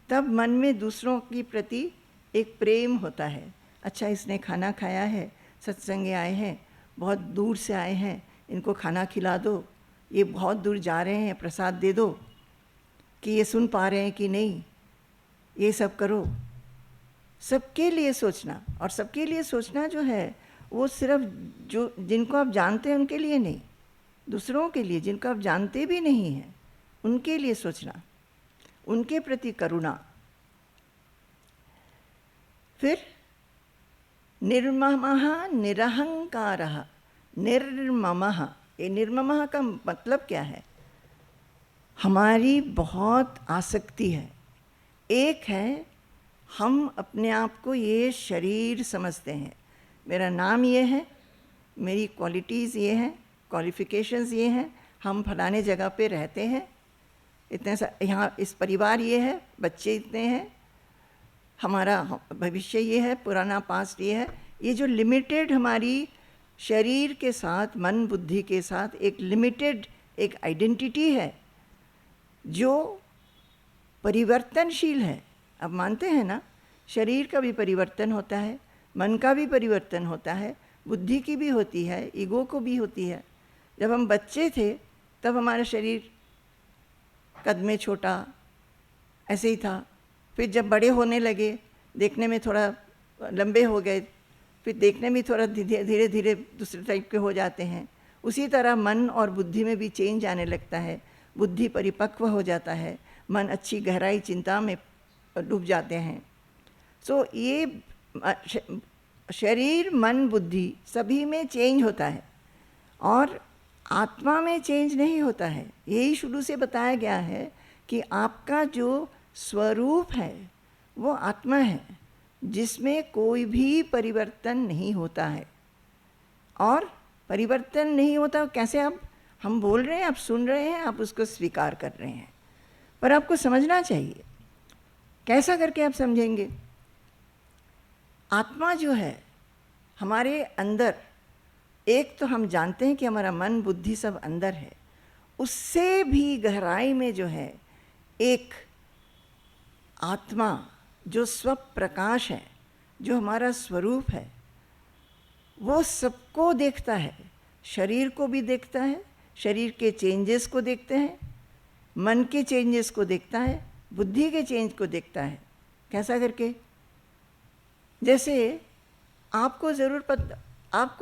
Speaker 1: तब मन में दूसरों के प्रति एक प्रेम होता है। अच्छा, इसने खाना खाया है, सत्संग आए हैं, बहुत दूर से आए हैं, इनको खाना खिला दो, ये बहुत दूर जा रहे हैं, प्रसाद दे दो, कि ये सुन पा रहे हैं कि नहीं, ये सब करो। सबके लिए सोचना, और सबके लिए सोचना जो है वो सिर्फ जो जिनको आप जानते हैं उनके लिए नहीं, दूसरों के लिए जिनको आप जानते भी नहीं हैं उनके लिए सोचना, उनके प्रति करुणा। फिर निर्ममः निरहंकारः। निर्ममः, ये निर्ममः का मतलब क्या है? हमारी बहुत आसक्ति है। एक है हम अपने आप को ये शरीर समझते हैं, मेरा नाम ये है, मेरी क्वालिटीज़ ये हैं, क्वालिफ़िकेशंस ये हैं, हम फलाने जगह पे रहते हैं, इतने यहाँ इस परिवार ये है, बच्चे इतने हैं, हमारा भविष्य ये है, पुराना पास्ट ये है। ये जो लिमिटेड हमारी शरीर के साथ, मन बुद्धि के साथ एक लिमिटेड एक आइडेंटिटी है जो परिवर्तनशील है। अब मानते हैं ना, शरीर का भी परिवर्तन होता है, मन का भी परिवर्तन होता है, बुद्धि की भी होती है, ईगो को भी होती है। जब हम बच्चे थे तब हमारा शरीर कद में छोटा ऐसे ही था, फिर जब बड़े होने लगे, देखने में थोड़ा लंबे हो गए, फिर देखने में थोड़ा धीरे धीरे दूसरे टाइप के हो जाते हैं। उसी तरह मन और बुद्धि में भी चेंज आने लगता है, बुद्धि परिपक्व हो जाता है, मन अच्छी गहराई चिंता में डूब जाते हैं। सो ये शरीर, मन, बुद्धि सभी में चेंज होता है और आत्मा में चेंज नहीं होता है। यही शुरू से बताया गया है कि आपका जो स्वरूप है वो आत्मा है, जिसमें कोई भी परिवर्तन नहीं होता है। और परिवर्तन नहीं होता कैसे? आप हम बोल रहे हैं, आप सुन रहे हैं, आप उसको स्वीकार कर रहे हैं, पर आपको समझना चाहिए। कैसा करके आप समझेंगे? आत्मा जो है हमारे अंदर, एक तो हम जानते हैं कि हमारा मन बुद्धि सब अंदर है, उससे भी गहराई में जो है एक आत्मा जो स्वप्रकाश है, जो हमारा स्वरूप है, वो सबको देखता है, शरीर को भी देखता है, शरीर के चेंजेस को देखते हैं, मन के चेंजेस को देखता है, बुद्धि के चेंज को देखता है। कैसा करके? जैसे आपको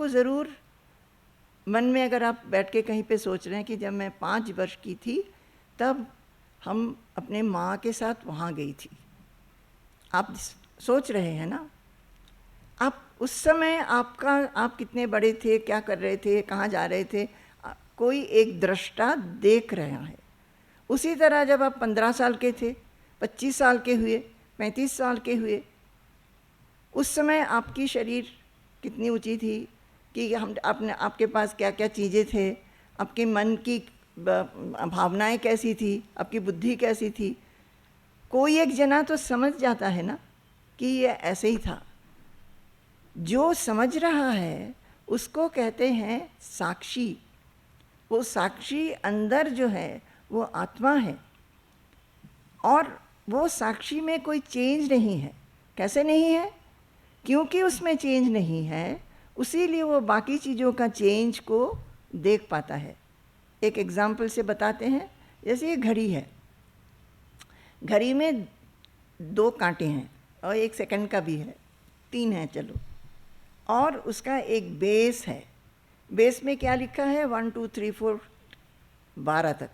Speaker 1: ज़रूर मन में, अगर आप बैठ के कहीं पे सोच रहे हैं कि जब मैं 5 वर्ष की थी तब हम अपने माँ के साथ वहाँ गई थी, आप सोच रहे हैं ना? आप उस समय आप कितने बड़े थे, क्या कर रहे थे, कहाँ जा रहे थे, कोई एक दृष्टा देख रहा है। उसी तरह जब आप 15 साल के थे 25 साल के हुए, 35 साल के हुए, उस समय आपकी शरीर कितनी ऊंची थी कि हम अपने आपके पास क्या क्या चीज़ें थे, आपके मन की भावनाएं कैसी थी, आपकी बुद्धि कैसी थी। कोई एक जना तो समझ जाता है ना कि ये ऐसे ही था। जो समझ रहा है उसको कहते हैं साक्षी। वो साक्षी अंदर जो है वो आत्मा है, और वो साक्षी में कोई चेंज नहीं है। कैसे नहीं है? क्योंकि उसमें चेंज नहीं है, उसीलिए वो बाकी चीज़ों का चेंज को देख पाता है। एक एग्जाम्पल से बताते हैं। जैसे ये घड़ी है, घड़ी में 2 कांटे हैं और 1 सेकंड का भी है, 3 है चलो, और उसका एक बेस है। बेस में क्या लिखा है? 1 2 3 4 12 तक,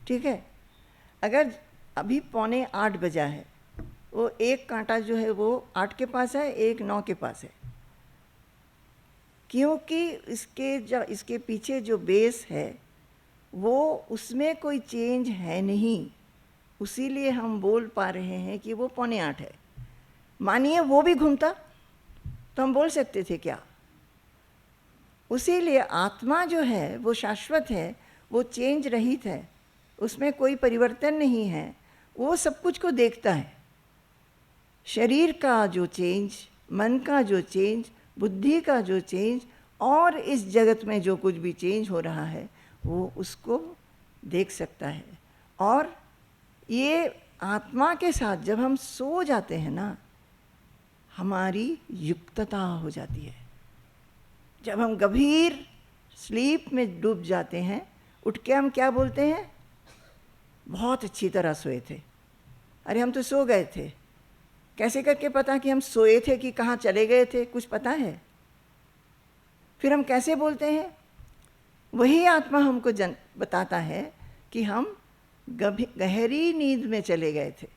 Speaker 1: ठीक है। अगर अभी 7:45 बजा है, वो एक कांटा जो है वो 8 के पास है, एक 9 के पास है, क्योंकि इसके पीछे जो बेस है वो उसमें कोई चेंज है नहीं, उसीलिए हम बोल पा रहे हैं कि वो 7:45 है। मानिए वो भी घूमता तो हम बोल सकते थे क्या? उसीलिए आत्मा जो है वो शाश्वत है, वो चेंज रहित है, उसमें कोई परिवर्तन नहीं है, वो सब कुछ को देखता है। शरीर का जो चेंज, मन का जो चेंज, बुद्धि का जो चेंज, और इस जगत में जो कुछ भी चेंज हो रहा है वो उसको देख सकता है। और ये आत्मा के साथ जब हम सो जाते हैं ना, हमारी युक्तता हो जाती है। जब हम गंभीर स्लीप में डूब जाते हैं, उठ के हम क्या बोलते हैं? बहुत अच्छी तरह सोए थे। अरे हम तो सो गए थे। कैसे करके पता कि हम सोए थे कि कहाँ चले गए थे? कुछ पता है? फिर हम कैसे बोलते हैं? वही आत्मा हमको बताता है कि हम गहरी नींद में चले गए थे।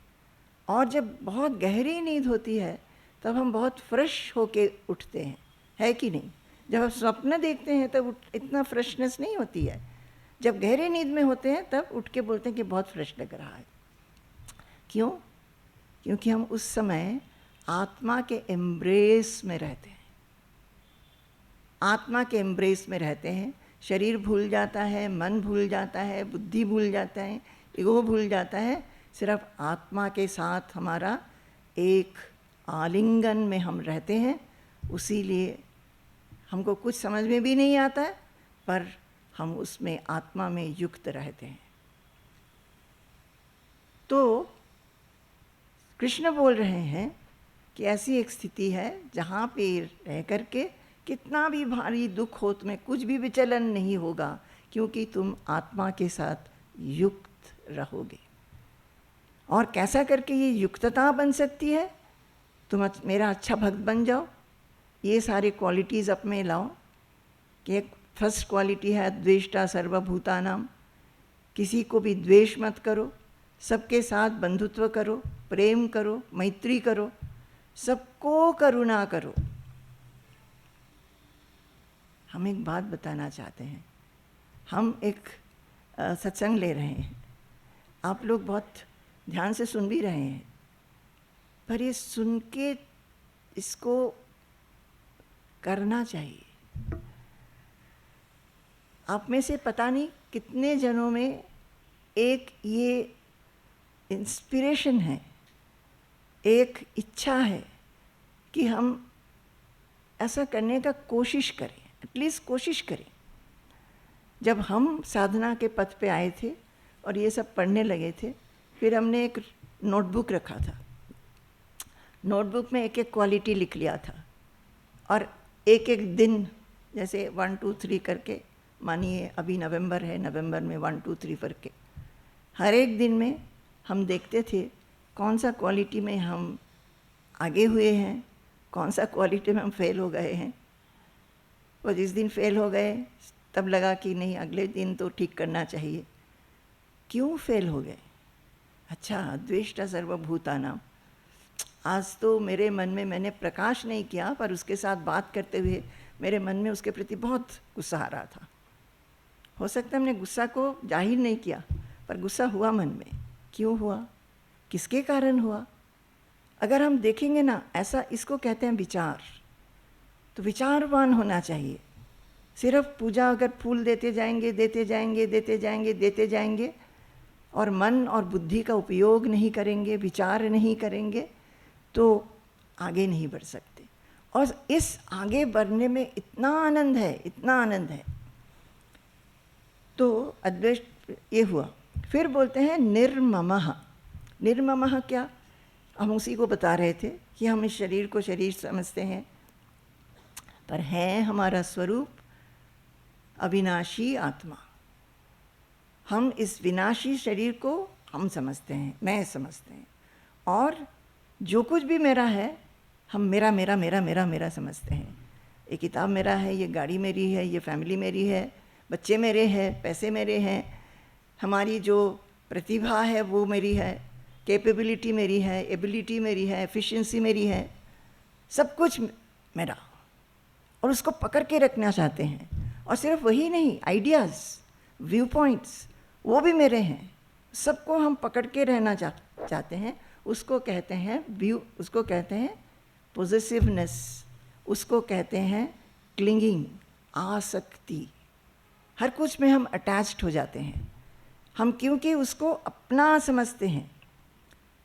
Speaker 1: और जब बहुत गहरी नींद होती है तब हम बहुत फ्रेश होके उठते हैं, है कि नहीं? जब हम स्वप्न देखते हैं तब इतना फ्रेशनेस नहीं होती है। जब गहरी नींद में होते हैं तब उठ के बोलते हैं कि बहुत फ्रेश लग रहा है। क्यों? क्योंकि हम उस समय आत्मा के एम्ब्रेस में रहते हैं। आत्मा के एम्ब्रेस में रहते हैं। शरीर भूल जाता है, मन भूल जाता है, बुद्धि भूल जाता है, ईगो भूल जाता है। सिर्फ आत्मा के साथ हमारा एक आलिंगन में हम रहते हैं। उसीलिए हमको कुछ समझ में भी नहीं आता है, पर हम उसमें आत्मा में युक्त रहते हैं। तो कृष्ण बोल रहे हैं कि ऐसी एक स्थिति है जहाँ पे रह करके कितना भी भारी दुख हो, तुम्हें कुछ भी विचलन नहीं होगा, क्योंकि तुम आत्मा के साथ युक्त रहोगे। और कैसा करके ये युक्तता बन सकती है? तुम मेरा अच्छा भक्त बन जाओ, ये सारे क्वालिटीज़ अपने लाओ। कि एक फर्स्ट क्वालिटी है द्वेष्टा सर्वभूतानाम, किसी को भी द्वेष मत करो, सबके साथ बंधुत्व करो, प्रेम करो, मैत्री करो, सबको करुणा करो। हम एक बात बताना चाहते हैं। हम एक सत्संग ले रहे हैं, आप लोग बहुत ध्यान से सुन भी रहे हैं, पर ये सुन के इसको करना चाहिए। आप में से पता नहीं कितने जनों में एक ये इंस्पिरेशन है, एक इच्छा है कि हम ऐसा करने का कोशिश करें, एटलीस्ट कोशिश करें। जब हम साधना के पथ पे आए थे और ये सब पढ़ने लगे थे, फिर हमने एक नोटबुक रखा था। नोटबुक में एक एक क्वालिटी लिख लिया था, और एक एक दिन जैसे 1 2 3 करके, मानिए अभी नवंबर है, नवंबर में 1 2 3 करके हर एक दिन में हम देखते थे कौन सा क्वालिटी में हम आगे हुए हैं, कौन सा क्वालिटी में हम फेल हो गए हैं। और जिस दिन फेल हो गए तब लगा कि नहीं, अगले दिन तो ठीक करना चाहिए। क्यों फेल हो गए? अच्छा, द्वेष्टा सर्वभूतानाम, आज तो मेरे मन में मैंने प्रकाश नहीं किया, पर उसके साथ बात करते हुए मेरे मन में उसके प्रति बहुत गुस्सा आ रहा था। हो सकता है हमने गुस्सा को जाहिर नहीं किया, पर गुस्सा हुआ मन में। क्यों हुआ? किसके कारण हुआ? अगर हम देखेंगे ना, ऐसा इसको कहते हैं विचार। तो विचारवान होना चाहिए। सिर्फ पूजा अगर फूल देते जाएंगे, देते जाएंगे, देते जाएंगे, देते जाएंगे और मन और बुद्धि का उपयोग नहीं करेंगे, विचार नहीं करेंगे, तो आगे नहीं बढ़ सकते। और इस आगे बढ़ने में इतना आनंद है, इतना आनंद है। तो अद्वैत ये हुआ। फिर बोलते हैं निर्ममः। निर्ममः क्या? हम उसी को बता रहे थे कि हम इस शरीर को शरीर समझते हैं, पर है हमारा स्वरूप अविनाशी आत्मा। हम इस विनाशी शरीर को हम समझते हैं, मैं समझते हैं, और जो कुछ भी मेरा है हम मेरा मेरा मेरा मेरा मेरा समझते हैं। ये किताब मेरा है, ये गाड़ी मेरी है, ये फैमिली मेरी है, बच्चे मेरे हैं, पैसे मेरे हैं, हमारी जो प्रतिभा है वो मेरी है, कैपेबिलिटी मेरी है, एबिलिटी मेरी है, एफिशिएंसी मेरी है, सब कुछ मेरा। और उसको पकड़ के रखना चाहते हैं। और सिर्फ वही नहीं, आइडियाज़, व्यू पॉइंट्स वो भी मेरे हैं। सबको हम पकड़ के रहना चाहते हैं। उसको कहते हैं व्यू, उसको कहते हैं पोजेसिवनेस, उसको कहते हैं क्लिंगिंग, आसक्ति। हर कुछ में हम अटैच्ड हो जाते हैं हम, क्योंकि उसको अपना समझते हैं।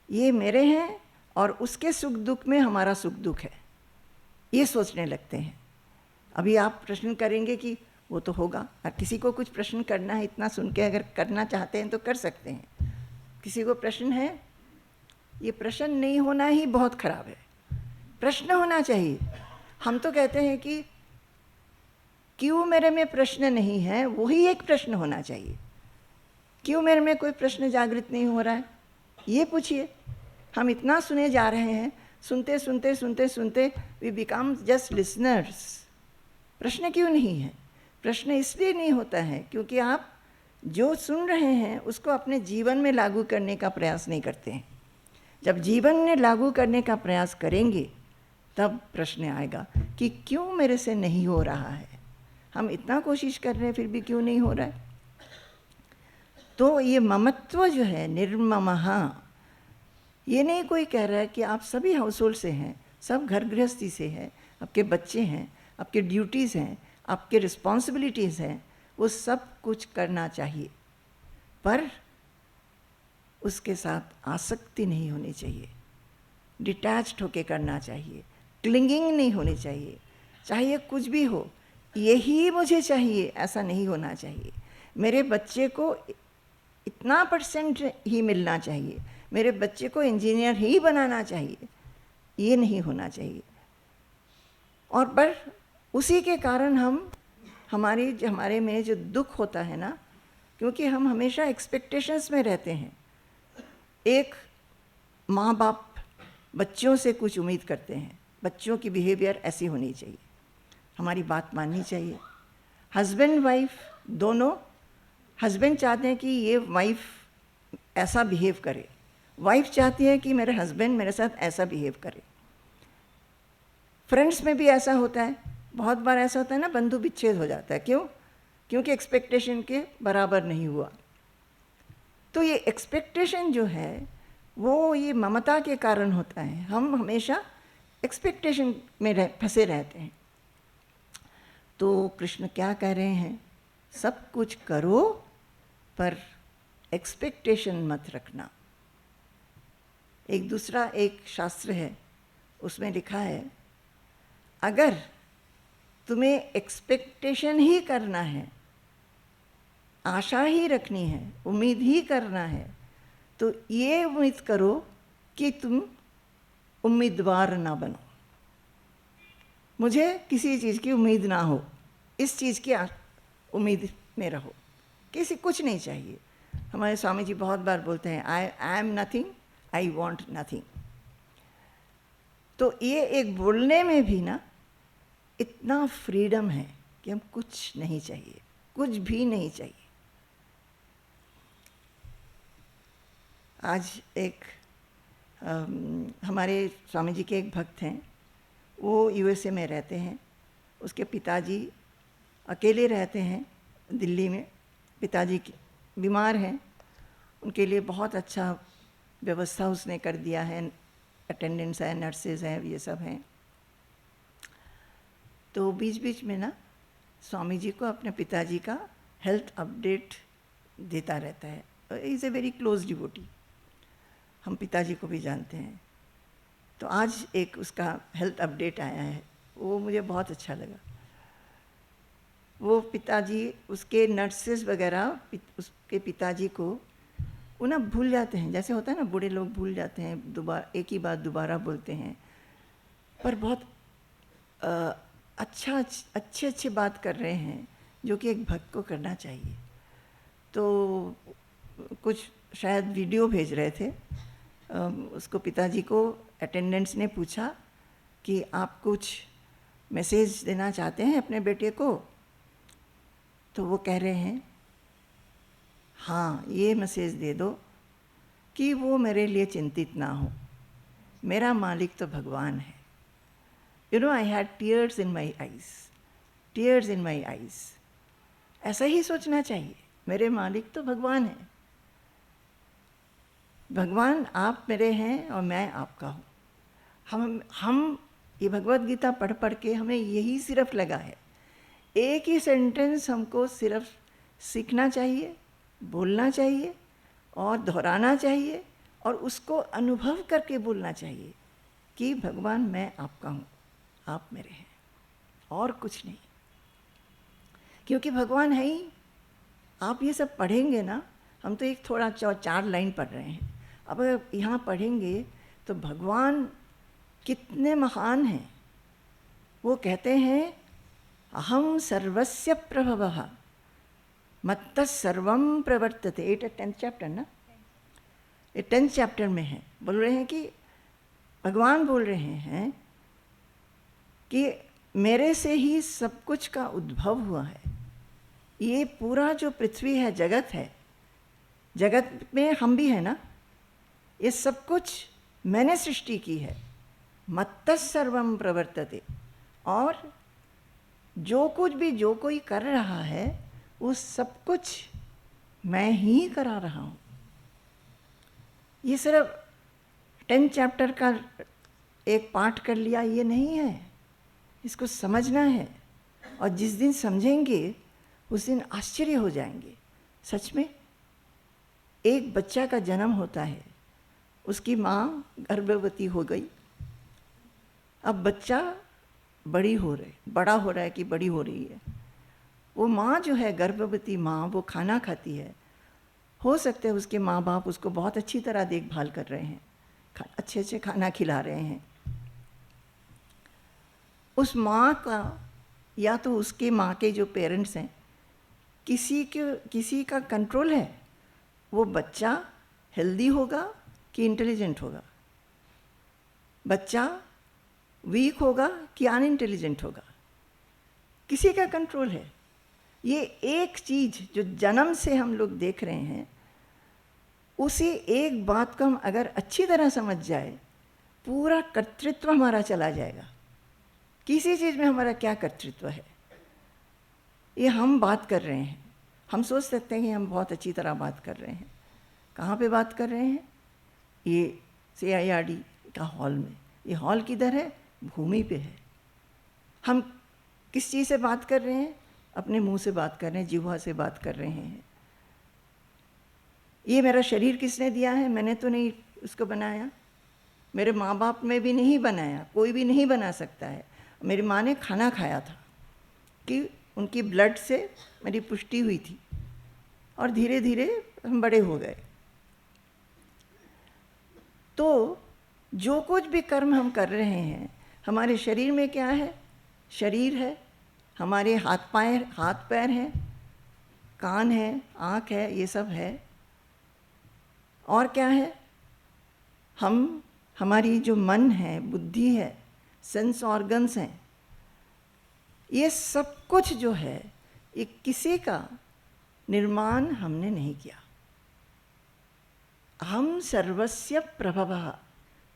Speaker 1: ये मेरे हैं और उसके सुख दुख में हमारा सुख दुख है, ये सोचने लगते हैं। अभी आप प्रश्न करेंगे कि वो तो होगा, और किसी को कुछ प्रश्न करना है, इतना सुन के अगर करना चाहते हैं तो कर सकते हैं। किसी को प्रश्न है? ये प्रश्न नहीं होना ही बहुत खराब है, प्रश्न होना चाहिए। हम तो कहते हैं कि क्यों मेरे में प्रश्न नहीं है, वही एक प्रश्न होना चाहिए। क्यों मेरे में कोई प्रश्न जागृत नहीं हो रहा है, ये पूछिए। हम इतना सुने जा रहे हैं, सुनते सुनते सुनते सुनते वी बिकम जस्ट लिसनर्स। प्रश्न क्यों नहीं है? प्रश्न इसलिए नहीं होता है क्योंकि आप जो सुन रहे हैं उसको अपने जीवन में लागू करने का प्रयास नहीं करते हैं। जब जीवन में लागू करने का प्रयास करेंगे तब प्रश्न आएगा कि क्यों मेरे से नहीं हो रहा है। हम इतना कोशिश कर रहे हैं फिर भी क्यों नहीं हो रहा है। तो ये ममत्व जो है, निर्ममः, ये नहीं कोई कह रहा है कि आप सभी हाउस होल्ड से हैं, सब घर गृहस्थी से हैं, आपके बच्चे हैं, आपके ड्यूटीज़ हैं, आपके रिस्पॉन्सिबिलिटीज़ हैं, वो सब कुछ करना चाहिए, पर उसके साथ आसक्ति नहीं होनी चाहिए, डिटैच्ड होके करना चाहिए, क्लिंगिंग नहीं होनी चाहिए। चाहे कुछ भी हो, यही मुझे चाहिए ऐसा नहीं होना चाहिए। मेरे बच्चे को इतना % ही मिलना चाहिए, मेरे बच्चे को इंजीनियर ही बनाना चाहिए, ये नहीं होना चाहिए। और पर उसी के कारण हमारे में जो दुख होता है ना, क्योंकि हम हमेशा एक्सपेक्टेशंस में रहते हैं। एक माँ बाप बच्चों से कुछ उम्मीद करते हैं, बच्चों की बिहेवियर ऐसी होनी चाहिए, हमारी बात माननी चाहिए। हस्बैंड वाइफ दोनों, हस्बैंड चाहते हैं कि ये वाइफ ऐसा बिहेव करे, वाइफ चाहती है कि मेरे हस्बैंड मेरे साथ ऐसा बिहेव करे। फ्रेंड्स में भी ऐसा होता है, बहुत बार ऐसा होता है ना, बंधु विच्छेद हो जाता है। क्यों? क्योंकि एक्सपेक्टेशन के बराबर नहीं हुआ। तो ये एक्सपेक्टेशन जो है वो ये ममता के कारण होता है। हम हमेशा एक्सपेक्टेशन में फंसे रहते हैं। तो कृष्ण क्या कह रहे हैं? सब कुछ करो पर एक्सपेक्टेशन मत रखना। एक शास्त्र है, उसमें लिखा है अगर तुम्हें एक्सपेक्टेशन ही करना है, आशा ही रखनी है, उम्मीद ही करना है, तो ये उम्मीद करो कि तुम उम्मीदवार ना बनो। मुझे किसी चीज़ की उम्मीद ना हो, इस चीज़ की उम्मीद में रहो, किसी कुछ नहीं चाहिए। हमारे स्वामी जी बहुत बार बोलते हैं I am nothing, I want nothing. तो ये एक बोलने में भी ना इतना फ्रीडम है कि हम कुछ नहीं चाहिए, कुछ भी नहीं चाहिए। आज एक हमारे स्वामी जी के एक भक्त हैं, वो यूएसए में रहते हैं। उसके पिताजी अकेले रहते हैं दिल्ली में, पिताजी बीमार हैं, उनके लिए बहुत अच्छा व्यवस्था उसने कर दिया है, अटेंडेंट्स है, नर्सेज हैं, ये सब हैं। तो बीच बीच में ना स्वामी जी को अपने पिताजी का हेल्थ अपडेट देता रहता है। Is a very close devotee, हम पिताजी को भी जानते हैं। तो आज एक उसका हेल्थ अपडेट आया है, वो मुझे बहुत अच्छा लगा। वो पिताजी, उसके नर्सेज वगैरह उसके पिताजी को वो ना भूल जाते हैं, जैसे होता है ना बूढ़े लोग भूल जाते हैं, दोबारा एक ही बात दोबारा बोलते हैं, पर बहुत अच्छे बात कर रहे हैं जो कि एक भक्त को करना चाहिए। तो कुछ शायद वीडियो भेज रहे थे, उसको पिताजी को अटेंडेंट्स ने पूछा कि आप कुछ मैसेज देना चाहते हैं अपने बेटे को, तो वो कह रहे हैं हाँ, ये मैसेज दे दो कि वो मेरे लिए चिंतित ना हो, मेरा मालिक तो भगवान है। You know, I had tears in my eyes, tears in my eyes. ऐसा ही सोचना चाहिए, मेरे मालिक तो भगवान है, भगवान आप मेरे हैं और मैं आपका हूँ। हम ये भगवत गीता पढ़ पढ़ के हमें यही सिर्फ लगा है, एक ही सेंटेंस हमको सिर्फ सीखना चाहिए, बोलना चाहिए और दोहराना चाहिए और उसको अनुभव करके बोलना चाहिए कि भगवान मैं आपका हूँ, आप मेरे हैं, और कुछ नहीं। क्योंकि भगवान है ही। आप ये सब पढ़ेंगे ना, हम तो एक थोड़ा 4 लाइन पढ़ रहे हैं, अब अगर यहाँ पढ़ेंगे तो भगवान कितने महान हैं। वो कहते हैं अहम सर्वस्य प्रभवः मत्तः सर्वं प्रवर्तते। ये 10th चैप्टर ना, ये 10th चैप्टर में है। बोल रहे हैं कि भगवान बोल रहे हैं कि मेरे से ही सब कुछ का उद्भव हुआ है। ये पूरा जो पृथ्वी है, जगत है, जगत में हम भी हैं ना, ये सब कुछ मैंने सृष्टि की है। मत्तः सर्वं प्रवर्तते, और जो कुछ भी जो कोई कर रहा है वो सब कुछ मैं ही करा रहा हूँ। ये सिर्फ 10th चैप्टर का एक पाठ कर लिया ये नहीं है, इसको समझना है। और जिस दिन समझेंगे उस दिन आश्चर्य हो जाएंगे। सच में एक बच्चा का जन्म होता है, उसकी माँ गर्भवती हो गई, अब बच्चा बड़ा हो रहा है कि बड़ी हो रही है। वो माँ जो है, गर्भवती माँ, वो खाना खाती है। हो सकता है उसके माँ बाप उसको बहुत अच्छी तरह देखभाल कर रहे हैं, अच्छे खाना खिला रहे हैं। उस माँ का या तो उसके माँ के जो पेरेंट्स हैं, किसी का कंट्रोल है वो बच्चा हेल्दी होगा कि इंटेलिजेंट होगा, बच्चा वीक होगा कि अनइंटेलिजेंट होगा, किसी का कंट्रोल है। ये एक चीज़ जो जन्म से हम लोग देख रहे हैं, उसी एक बात को हम अगर अच्छी तरह समझ जाए, पूरा कर्तृत्व हमारा चला जाएगा। किसी चीज़ में हमारा क्या कर्तृत्व है, ये हम बात कर रहे हैं। हम सोच सकते हैं कि हम बहुत अच्छी तरह बात कर रहे हैं। कहाँ पे बात कर रहे हैं? ये CIRD का हॉल में। ये हॉल किधर है? भूमि पे है। हम किस चीज़ से बात कर रहे हैं? अपने मुंह से बात कर रहे हैं, जिह्वा से बात कर रहे हैं। ये मेरा शरीर किसने दिया है? मैंने तो नहीं उसको बनाया, मेरे माँ बाप ने भी नहीं बनाया, कोई भी नहीं बना सकता है। मेरी माँ ने खाना खाया था कि उनकी ब्लड से मेरी पुष्टि हुई थी, और धीरे धीरे हम बड़े हो गए। तो जो कुछ भी कर्म हम कर रहे हैं, हमारे शरीर में क्या है? शरीर है, हमारे हाथ पैर हैं, कान है, आँख है, ये सब है। और क्या है? हमारी जो मन है, बुद्धि है, सेंस ऑर्गन्स हैं, ये सब कुछ जो है, ये किसी का निर्माण हमने नहीं किया। हम सर्वस्य प्रभवः,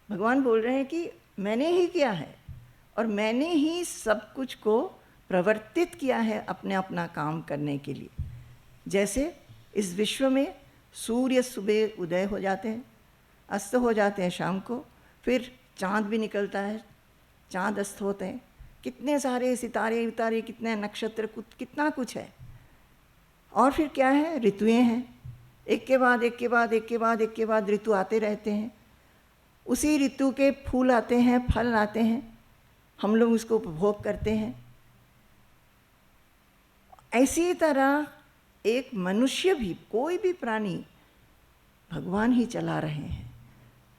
Speaker 1: भगवान बोल रहे हैं कि मैंने ही किया है, और मैंने ही सब कुछ को प्रवर्तित किया है अपना काम करने के लिए। जैसे इस विश्व में सूर्य सुबह उदय हो जाते हैं, अस्त हो जाते हैं शाम को, फिर चाँद भी निकलता है, चाँद अस्त होते हैं, कितने सारे सितारे उतारे, कितने नक्षत्र, कितना कुछ है। और फिर क्या है, ऋतुएं हैं, एक के बाद एक के बाद एक के बाद एक के बाद ऋतु आते रहते हैं। उसी ऋतु के फूल आते हैं, फल आते हैं, हम लोग उसको उपभोग करते हैं। ऐसी तरह एक मनुष्य भी, कोई भी प्राणी भगवान ही चला रहे हैं।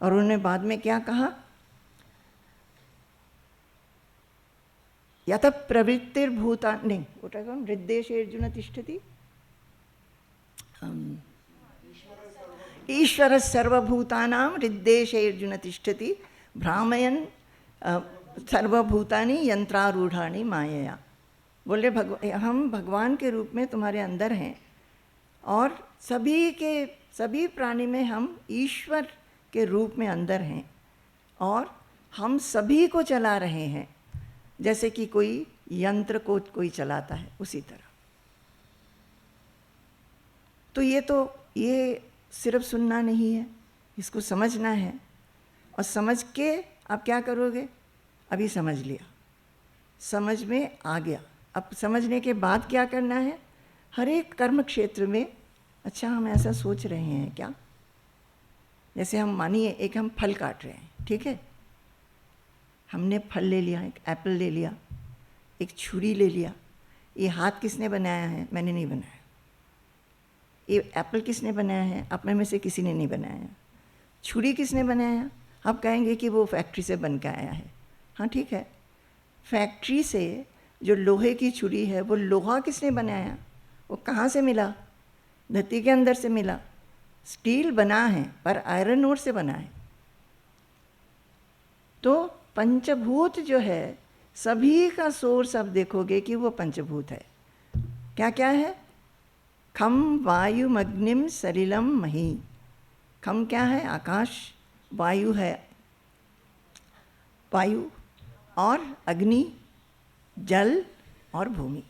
Speaker 1: और उन्होंने बाद में क्या कहा, यत प्रवृत्तिर्भूता, नहीं उठा कौन, हृद्देशे अर्जुन तिष्ठति, ईश्वर सर्वभूतानां हृद्देशे अर्जुन तिष्ठति भ्रामयन् सर्वभूतानि यंत्रारूढ़ानि मायया। बोले हम भगवान के रूप में तुम्हारे अंदर हैं, और सभी प्राणी में हम ईश्वर के रूप में अंदर हैं, और हम सभी को चला रहे हैं, जैसे कि कोई यंत्र को कोई चलाता है, उसी तरह। तो ये सिर्फ सुनना नहीं है, इसको समझना है। और समझ के आप क्या करोगे, अभी समझ लिया, समझ में आ गया, अब समझने के बाद क्या करना है, हर एक कर्म क्षेत्र में, अच्छा हम ऐसा सोच रहे हैं क्या, जैसे हम मानिए एक हम फल काट रहे हैं, ठीक है, हमने फल ले लिया, एक एप्पल ले लिया, एक छुरी ले लिया, ये हाथ किसने बनाया है, मैंने नहीं बनाया। ये एप्पल किसने बनाया है, आप में से किसी ने नहीं बनाया। छुरी किसने बनाया, आप कहेंगे कि वो फैक्ट्री से बन के आया है। हाँ ठीक है, फैक्ट्री से जो लोहे की छुरी है, वो लोहा किसने बनाया, वो कहाँ से मिला, धरती के अंदर से मिला। स्टील बना है पर आयरन ओर से बना है। तो पंचभूत जो है, सभी का सोर्स आप देखोगे कि वो पंचभूत है। क्या क्या है, खम वायु अग्निम सलिलम मही। खम क्या है, आकाश, वायु है वायु, और अग्नि जल और भूमि।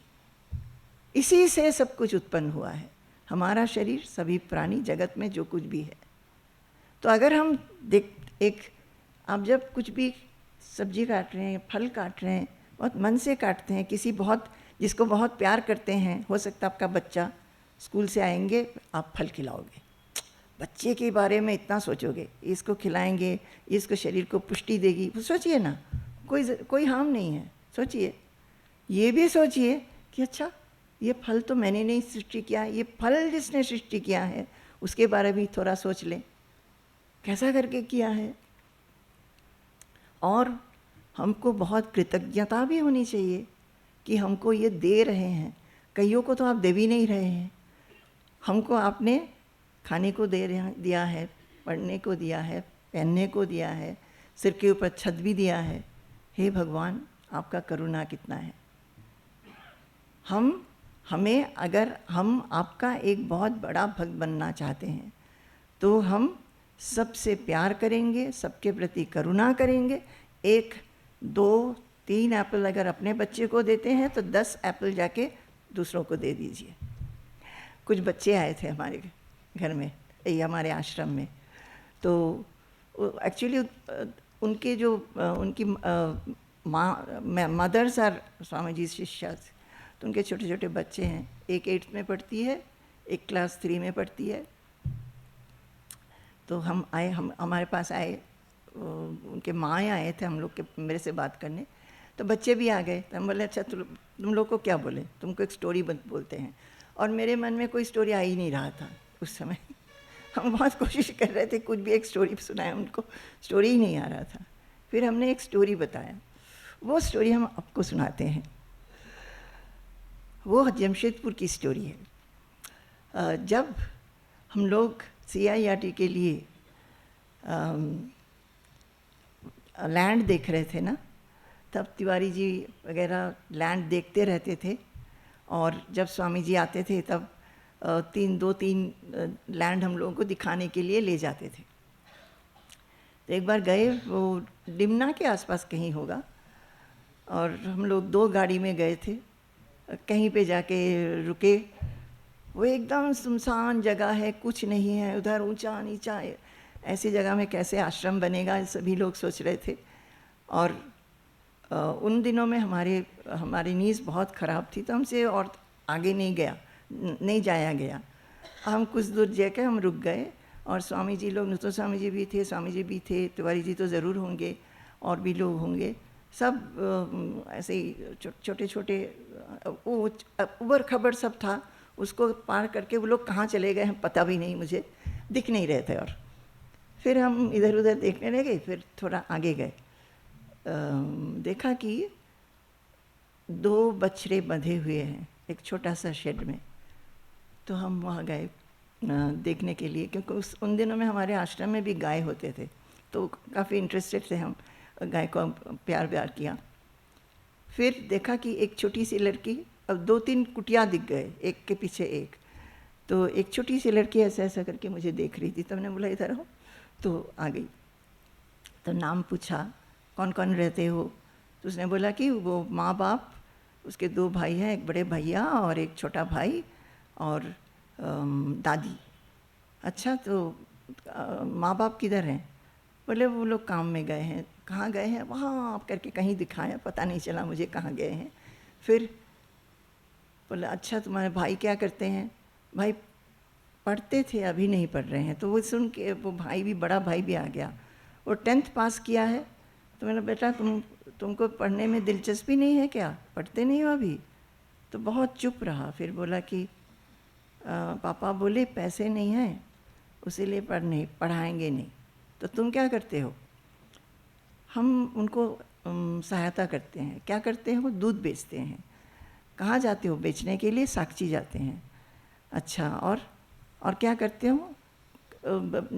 Speaker 1: इसी से सब कुछ उत्पन्न हुआ है, हमारा शरीर, सभी प्राणी, जगत में जो कुछ भी है। तो अगर हम आप जब कुछ भी सब्जी काट रहे हैं, फल काट रहे हैं, बहुत मन से काटते हैं, जिसको बहुत प्यार करते हैं, हो सकता है आपका बच्चा स्कूल से आएंगे, आप फल खिलाओगे, बच्चे के बारे में इतना सोचोगे, इसको खिलाएंगे, इसको शरीर को पुष्टि देगी, सोचिए ना, कोई हार्म नहीं है। सोचिए, ये भी सोचिए कि अच्छा ये फल तो मैंने नहीं सृष्टि किया, ये फल जिसने सृष्टि किया है उसके बारे में थोड़ा सोच लें, कैसा करके किया है। और हमको बहुत कृतज्ञता भी होनी चाहिए कि हमको ये दे रहे हैं। कईयों को तो आप दे भी नहीं रहे हैं, हमको आपने खाने को दिया है, पढ़ने को दिया है, पहनने को दिया है, सिर के ऊपर छत भी दिया है। हे भगवान, आपका करुणा कितना है। अगर हम आपका एक बहुत बड़ा भक्त बनना चाहते हैं, तो हम सबसे प्यार करेंगे, सबके प्रति करुणा करेंगे। 1, 2, 3 एप्पल अगर अपने बच्चे को देते हैं तो 10 एप्पल जाके दूसरों को दे दीजिए। कुछ बच्चे आए थे हमारे घर में, हमारे आश्रम में, तो एक्चुअली उनके जो उनकी मदर्स आर स्वामी जी शिष्या, तो उनके छोटे छोटे बच्चे हैं। एक 8th में पढ़ती है, एक क्लास 3 में पढ़ती है। तो हमारे पास आए, उनके माँ आए थे हम लोग के, मेरे से बात करने। तो बच्चे भी आ गए, तो हम बोले अच्छा तुम लोग को क्या बोले, तुमको एक स्टोरी बोलते हैं। और मेरे मन में कोई स्टोरी आ ही नहीं रहा था उस समय। हम बहुत कोशिश कर रहे थे कुछ भी एक स्टोरी सुनाए, उनको स्टोरी ही नहीं आ रहा था। फिर हमने एक स्टोरी बताया, वो स्टोरी हम आपको सुनाते हैं। वो जमशेदपुर की स्टोरी है। जब हम लोग CIRT के लिए लैंड देख रहे थे ना, तब तिवारी जी वगैरह लैंड देखते रहते थे। और जब स्वामी जी आते थे तब 2-3 लैंड हम लोगों को दिखाने के लिए ले जाते थे। तो एक बार गए, वो डिमना के आसपास कहीं होगा, और हम लोग 2 गाड़ी में गए थे। कहीं पे जाके रुके, वो एकदम सुनसान जगह है, कुछ नहीं है उधर, ऊंचा नीचा ऐसी जगह में कैसे आश्रम बनेगा, सभी लोग सोच रहे थे। और उन दिनों में हमारी नीज़ बहुत ख़राब थी, तो हमसे और आगे नहीं जाया गया। हम कुछ दूर जाकर हम रुक गए, और स्वामी जी लोग, नुतो स्वामी जी भी थे, स्वामी जी भी थे, तिवारी जी तो ज़रूर होंगे, और भी लोग होंगे, सब ऐसे ही छोटे छोटे वो उबड़ खबड़ सब था। उसको पार करके वो लोग कहाँ चले गए हैं पता भी नहीं, मुझे दिख नहीं रहे थे। और फिर हम इधर उधर देखने लगे, फिर थोड़ा आगे गए, देखा कि 2 बछड़े बंधे हुए हैं एक छोटा सा शेड में। तो हम वहाँ गए देखने के लिए, क्योंकि उन दिनों में हमारे आश्रम में भी गाय होते थे, तो काफ़ी इंटरेस्टेड थे हम, गाय को प्यार किया। फिर देखा कि एक छोटी सी लड़की, अब 2-3 कुटिया दिख गए एक के पीछे एक, तो एक छोटी सी लड़की ऐसा ऐसा करके मुझे देख रही थी। तो मैंने बोला इधर हो, तो आ गई। तो नाम पूछा, कौन कौन रहते हो? तो उसने बोला कि वो माँ बाप, उसके 2 भाई हैं, एक बड़े भैया और एक छोटा भाई, और दादी। अच्छा, तो माँ बाप किधर हैं? बोले वो लोग काम में गए हैं। कहाँ गए हैं? वहाँ आप करके कहीं दिखाया, पता नहीं चला मुझे कहाँ गए हैं। फिर बोला अच्छा तुम्हारे भाई क्या करते हैं? भाई पढ़ते थे, अभी नहीं पढ़ रहे हैं। तो वो सुन के वो भाई भी, बड़ा भाई भी आ गया, वो 10th पास किया है। तो मैंने बेटा तुमको पढ़ने में दिलचस्पी नहीं है क्या? पढ़ते नहीं हो अभी? तो बहुत चुप रहा। फिर बोला कि पापा बोले पैसे नहीं हैं, उसीलिए पढ़ाएंगे नहीं। तो तुम क्या करते हो? हम उनको सहायता करते हैं। क्या करते हैं? वो दूध बेचते हैं। कहाँ जाते हो बेचने के लिए? साक्षी जाते हैं। अच्छा, और क्या करते हो?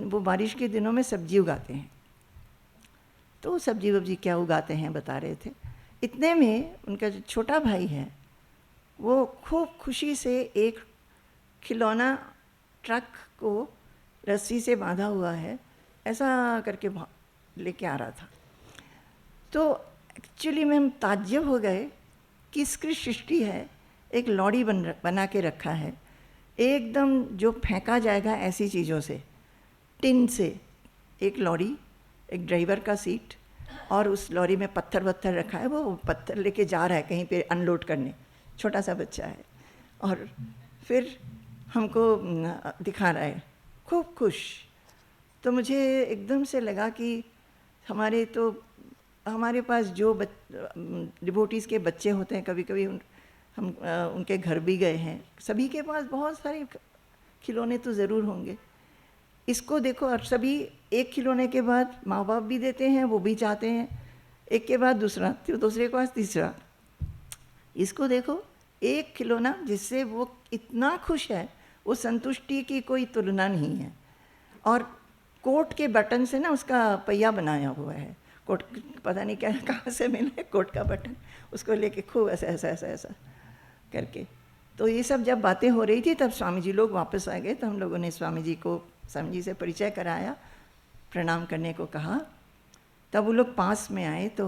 Speaker 1: वो बारिश के दिनों में सब्जी उगाते हैं। तो सब्जी वब्जी क्या उगाते हैं बता रहे थे। इतने में उनका जो छोटा भाई है, वो खूब खुशी से एक खिलौना ट्रक को रस्सी से बांधा हुआ है, ऐसा करके लेके आ रहा था। तो एक्चुअली में हम ताज्जुब हो गए कि इसकी सृष्टि है, एक लॉरी बना के रखा है, एकदम जो फेंका जाएगा ऐसी चीज़ों से, टिन से एक लॉरी, एक ड्राइवर का सीट, और उस लॉरी में पत्थर वत्थर रखा है, वो पत्थर लेके जा रहा है कहीं पे अनलोड करने, छोटा सा बच्चा है। और फिर हमको दिखा रहा है, खूब खुश। तो मुझे एकदम से लगा कि हमारे पास जो डिवोटीज़ के बच्चे होते हैं, कभी कभी हम उनके घर भी गए हैं, सभी के पास बहुत सारे खिलौने तो ज़रूर होंगे। इसको देखो, और सभी एक खिलौने के बाद माँ बाप भी देते हैं, वो भी चाहते हैं, एक के बाद दूसरा, फिर दूसरे के पास तीसरा। इसको देखो, एक खिलौना जिससे वो इतना खुश है, वो संतुष्टि की कोई तुलना नहीं है। और कोट के बटन से ना उसका पहिया बनाया हुआ है, कोट पता नहीं क्या कहाँ से मिला कोट का बटन, उसको लेके खूब ऐसा ऐसा ऐसा ऐसा करके। तो ये सब जब बातें हो रही थी, तब स्वामी जी लोग वापस आ गए। तो हम लोगों ने स्वामी जी से परिचय कराया, प्रणाम करने को कहा। तब वो लोग पास में आए, तो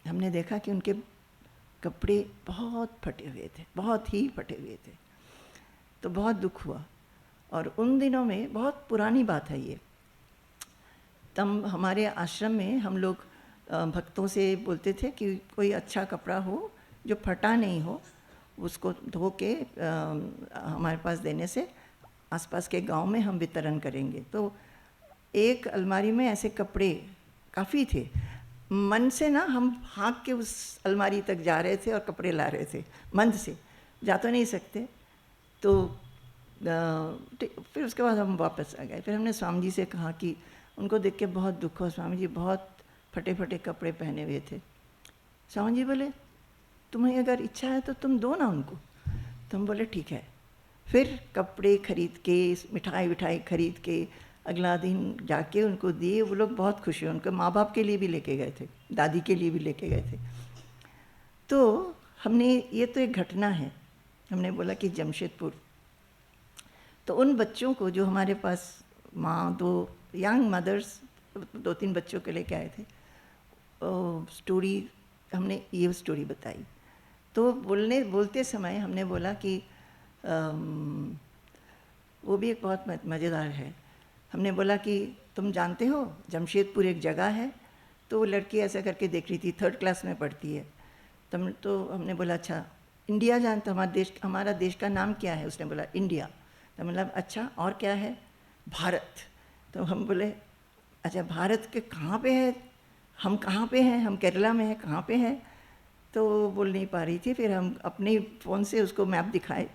Speaker 1: हमने देखा कि उनके कपड़े बहुत फटे हुए थे, बहुत ही फटे हुए थे। तो बहुत दुख हुआ। और उन दिनों में, बहुत पुरानी बात है ये, तब हमारे आश्रम में हम लोग भक्तों से बोलते थे कि कोई अच्छा कपड़ा हो जो फटा नहीं हो, उसको धो के हमारे पास देने से आसपास के गांव में हम वितरण करेंगे। तो एक अलमारी में ऐसे कपड़े काफ़ी थे। मन से ना हम हाँक के उस अलमारी तक जा रहे थे और कपड़े ला रहे थे, मन से, जा तो नहीं सकते। तो फिर उसके बाद हम वापस आ गए। फिर हमने स्वामी जी से कहा कि उनको देख के बहुत दुख हुआ, स्वामी जी बहुत फटे फटे कपड़े पहने हुए थे। स्वामी जी बोले तुम्हें अगर इच्छा है तो तुम दो ना उनको। तो हम बोले ठीक है। फिर कपड़े खरीद के, मिठाई विठाई खरीद के अगला दिन जाके उनको दिए। वो लोग बहुत खुश हुए, उनके माँ बाप के लिए भी लेके गए थे, दादी के लिए भी लेके गए थे। तो हमने, ये तो एक घटना है, हमने बोला कि जमशेदपुर, तो उन बच्चों को जो हमारे पास माँ, 2 यंग मदर्स 2-3 बच्चों को लेके आए थे, स्टोरी, हमने ये स्टोरी बताई। तो बोलते समय हमने बोला कि वो भी एक बहुत मज़ेदार है। हमने बोला कि तुम जानते हो जमशेदपुर एक जगह है। तो वो लड़की ऐसा करके देख रही थी, 3rd क्लास में पढ़ती है। तो हमने बोला अच्छा इंडिया जानते, हमारा देश का नाम क्या है? उसने बोला इंडिया। तो मतलब अच्छा और क्या है? भारत। तो हम बोले अच्छा भारत के कहाँ पे है? हम कहाँ पे हैं? हम केरला में हैं, कहाँ पे हैं? तो वो बोल नहीं पा रही थी। फिर हम अपने फ़ोन से उसको मैप दिखाए।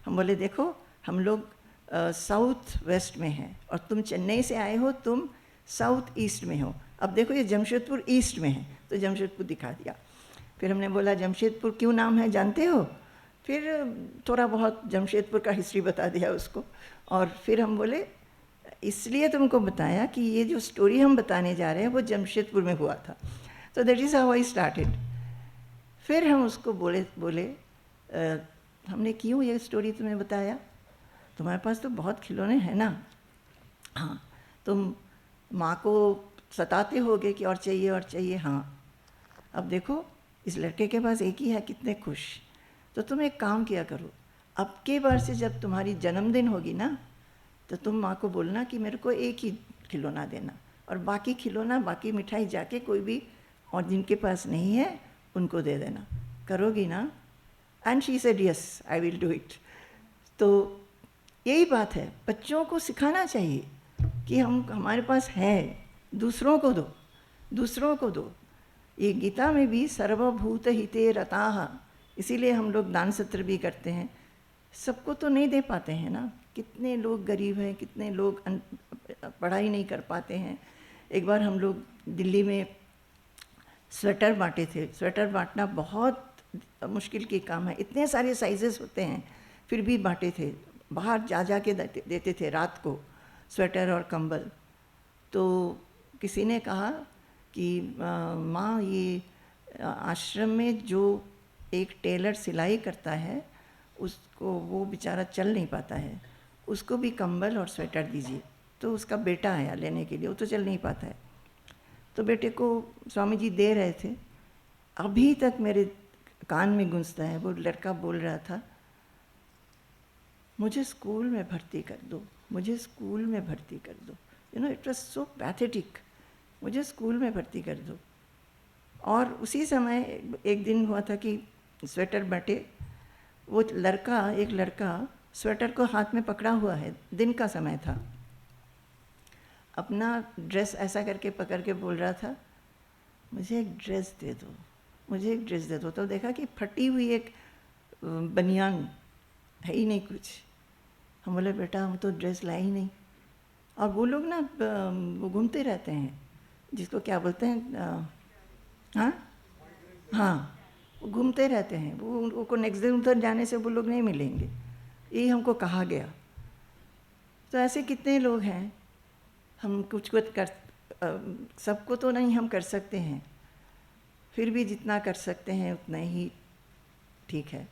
Speaker 1: हम बोले देखो हम लोग साउथ वेस्ट में हैं और तुम चेन्नई से आए हो, तुम साउथ ईस्ट में हो। अब देखो ये जमशेदपुर ईस्ट में है। तो जमशेदपुर दिखा दिया। फिर हमने बोला जमशेदपुर क्यों नाम है जानते हो? फिर थोड़ा बहुत जमशेदपुर का हिस्ट्री बता दिया उसको। और फिर हम बोले इसलिए तुमको बताया कि ये जो स्टोरी हम बताने जा रहे हैं वो जमशेदपुर में हुआ था। तो that is how I started. फिर हम उसको बोले हमने क्यों ये स्टोरी तुम्हें बताया? तुम्हारे पास तो बहुत खिलौने हैं ना। हाँ, तुम माँ को सताते होगे कि और चाहिए और चाहिए। हाँ, अब देखो इस लड़के के पास एक ही है, कितने खुश। तो तुम एक काम किया करो, अब के बार से जब तुम्हारी जन्मदिन होगी ना तो तुम माँ को बोलना कि मेरे को एक ही खिलौना देना, और बाकी खिलौना बाकी मिठाई जाके कोई भी और जिनके पास नहीं है उनको दे देना। करोगी ना? And she said yes I will do it. तो यही बात है, बच्चों को सिखाना चाहिए कि हमारे पास है, दूसरों को दो, दूसरों को दो। ये गीता में भी सर्वभूत हिते रताः, इसीलिए हम लोग दान सत्र भी करते हैं। सबको तो नहीं दे पाते हैं ना, कितने लोग गरीब हैं, कितने लोग पढ़ाई नहीं कर पाते हैं। एक बार हम लोग दिल्ली में स्वेटर बांटे थे। स्वेटर बांटना बहुत मुश्किल की काम है, इतने सारे साइजेस होते हैं, फिर भी बांटे थे। बाहर जा के देते थे रात को स्वेटर और कंबल। तो किसी ने कहा कि माँ ये आश्रम में जो एक टेलर सिलाई करता है उसको, वो बेचारा चल नहीं पाता है, उसको भी कंबल और स्वेटर दीजिए। तो उसका बेटा आया लेने के लिए, वो तो चल नहीं पाता है। तो बेटे को स्वामी जी दे रहे थे। अभी तक मेरे कान में गूंजता है, वो लड़का बोल रहा था मुझे स्कूल में भर्ती कर दो, मुझे स्कूल में भर्ती कर दो। You know it was so pathetic, मुझे स्कूल में भर्ती कर दो। और उसी समय एक दिन हुआ था कि स्वेटर बटे, वो एक लड़का स्वेटर को हाथ में पकड़ा हुआ है, दिन का समय था, अपना ड्रेस ऐसा करके पकड़ के बोल रहा था मुझे एक ड्रेस दे दो, मुझे एक ड्रेस दे दो। तो देखा कि फटी हुई एक बनियान है ही नहीं कुछ। हम बोले बेटा हम तो ड्रेस लाए ही नहीं। और वो लोग ना वो घूमते रहते हैं, जिसको क्या बोलते हैं, हाँ वो घूमते रहते हैं। वो उनको नेक्स्ट दिन उधर जाने से वो लोग नहीं मिलेंगे, यही हमको कहा गया। तो ऐसे कितने लोग हैं, हम कुछ कर सबको तो नहीं हम कर सकते हैं, फिर भी जितना कर सकते हैं उतना ही ठीक है।